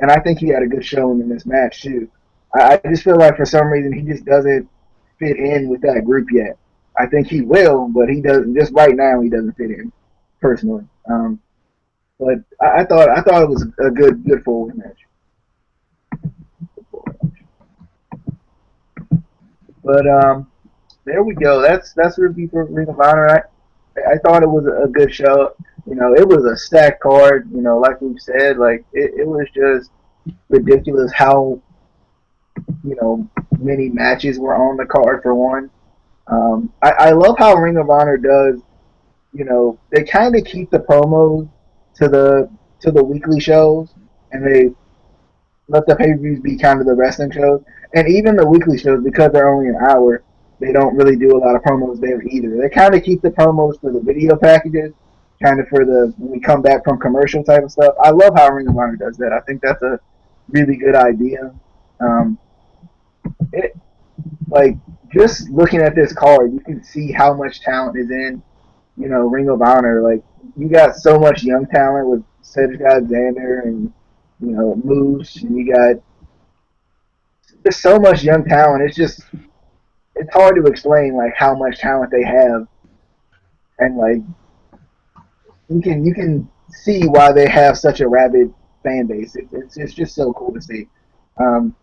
Speaker 1: And I think he had a good showing in this match too. I just feel like for some reason he just doesn't fit in with that group yet. I think he will, but he doesn't. Just right now, he doesn't fit in personally. But I thought it was a good forward match. But there we go. That's a review for Ring of Honor. I thought it was a good show. It was a stacked card. Like we said, like it was just ridiculous how many matches were on the card for one. I love how Ring of Honor does. They kind of keep the promos to the weekly shows, and they let the pay-per-views be kind of the wrestling shows. And even the weekly shows, because they're only an hour, they don't really do a lot of promos there either. They kind of keep the promos for the video packages, kind of for the when we come back from commercial type of stuff. I love how Ring of Honor does that. I think that's a really good idea. Um, it like just looking at this card, you can see how much talent is in Ring of Honor. Like you got so much young talent with Cedric Alexander and Moose, and you got there's so much young talent. It's hard to explain like how much talent they have, and like you can see why they have such a rabid fan base. It's just so cool to see. Um,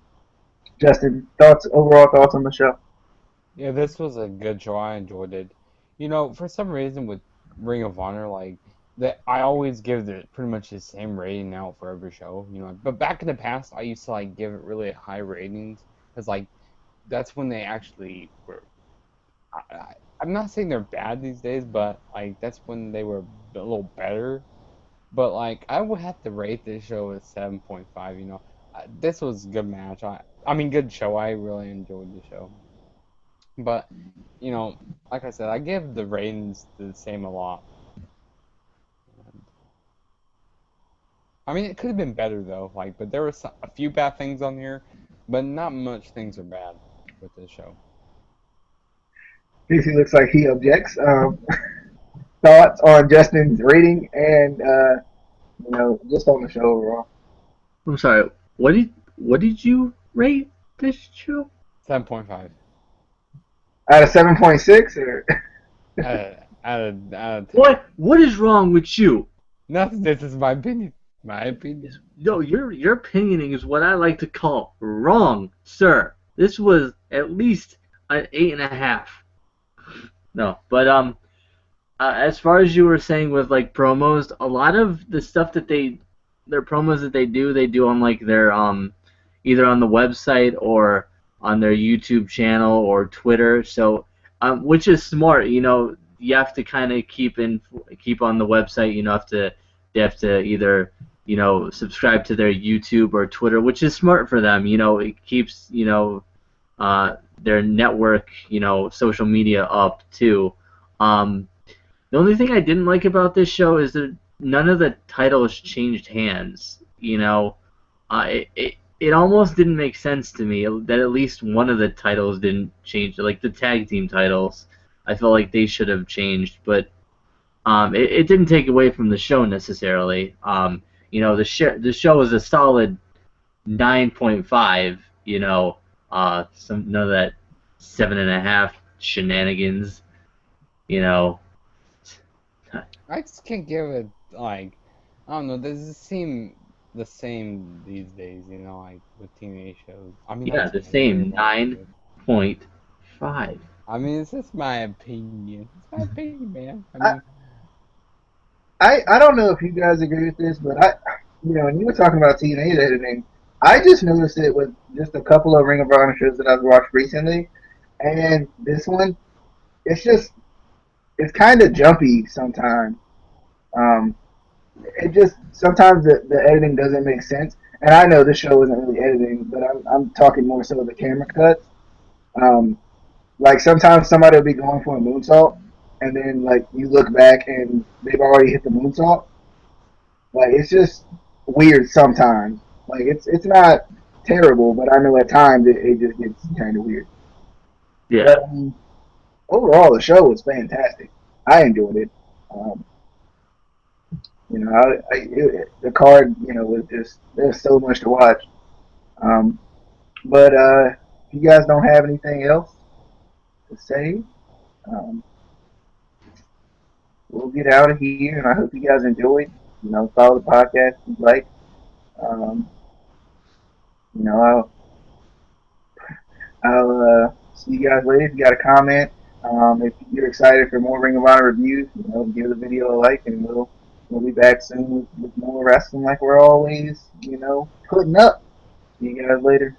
Speaker 1: Justin, overall thoughts on the show?
Speaker 2: Yeah, this was a good show. I enjoyed it. For some reason with Ring of Honor, like that, I always give it pretty much the same rating now for every show. But back in the past, I used to like give it really high ratings because like that's when they actually were. I'm not saying they're bad these days, but like that's when they were a little better. But like I would have to rate this show as 7.5. This was a good match. I mean good show. I really enjoyed the show. But you know, like I said, I give the ratings the same a lot. And, I mean, it could have been better though. Like, but there was a few bad things on here, but not much things are bad with this show.
Speaker 1: Casey looks like he objects. Thoughts on Justin's rating and just on the show overall.
Speaker 3: I'm sorry. What did you rate this show?
Speaker 2: 7.5.
Speaker 1: Out of 7.6 or
Speaker 2: Out of 10.
Speaker 3: What is wrong with you?
Speaker 2: Nothing. This is my opinion. My opinion.
Speaker 3: No, your opinioning is what I like to call wrong, sir. This was at least an 8.5. No, but as far as you were saying with like promos, a lot of the stuff that their promos that they do on like their either on the website or on their YouTube channel or Twitter. So which is smart, you know. You have to kind of keep on the website. You know, they have to either subscribe to their YouTube or Twitter, which is smart for them. You know, it keeps their network, social media up too. Um, the only thing I didn't like about this show is that none of the titles changed hands. It almost didn't make sense to me that at least one of the titles didn't change. Like the tag team titles, I felt like they should have changed, but it didn't take away from the show necessarily. The show was a solid 9.5. None of that 7.5 shenanigans. You know,
Speaker 2: I just can't give it like I don't know. Does it seem the same these days? Like with teenage shows. I mean, not
Speaker 3: yeah, the
Speaker 2: teenage, they're
Speaker 3: same
Speaker 2: more mature.
Speaker 3: 9.5.
Speaker 2: I mean, it's just my opinion. It's my opinion, man. I
Speaker 1: I,
Speaker 2: mean,
Speaker 1: I don't know if you guys agree with this, but when you were talking about TNA editing, I just noticed it with just a couple of Ring of Honor shows that I've watched recently, and this one, it's just it's kind of jumpy sometimes. Um, it just sometimes the editing doesn't make sense, and I know this show isn't really editing, but I'm talking more so the camera cuts. Um, like sometimes somebody will be going for a moonsault, and then like you look back and they've already hit the moonsault. Like it's just weird sometimes. Like it's not terrible, but I know at times it just gets kind of weird.
Speaker 3: Yeah,
Speaker 1: But overall, the show was fantastic. I enjoyed it. Um, the card, was just there's so much to watch. Um, but if you guys don't have anything else to say, um, we'll get out of here. And I hope you guys enjoyed. Follow the podcast if you like. Um, you know, I'll see you guys later. If you got a comment, if you're excited for more Ring of Honor reviews, give the video a like, and we'll be back soon with more wrestling like we're always, putting up. See you guys later.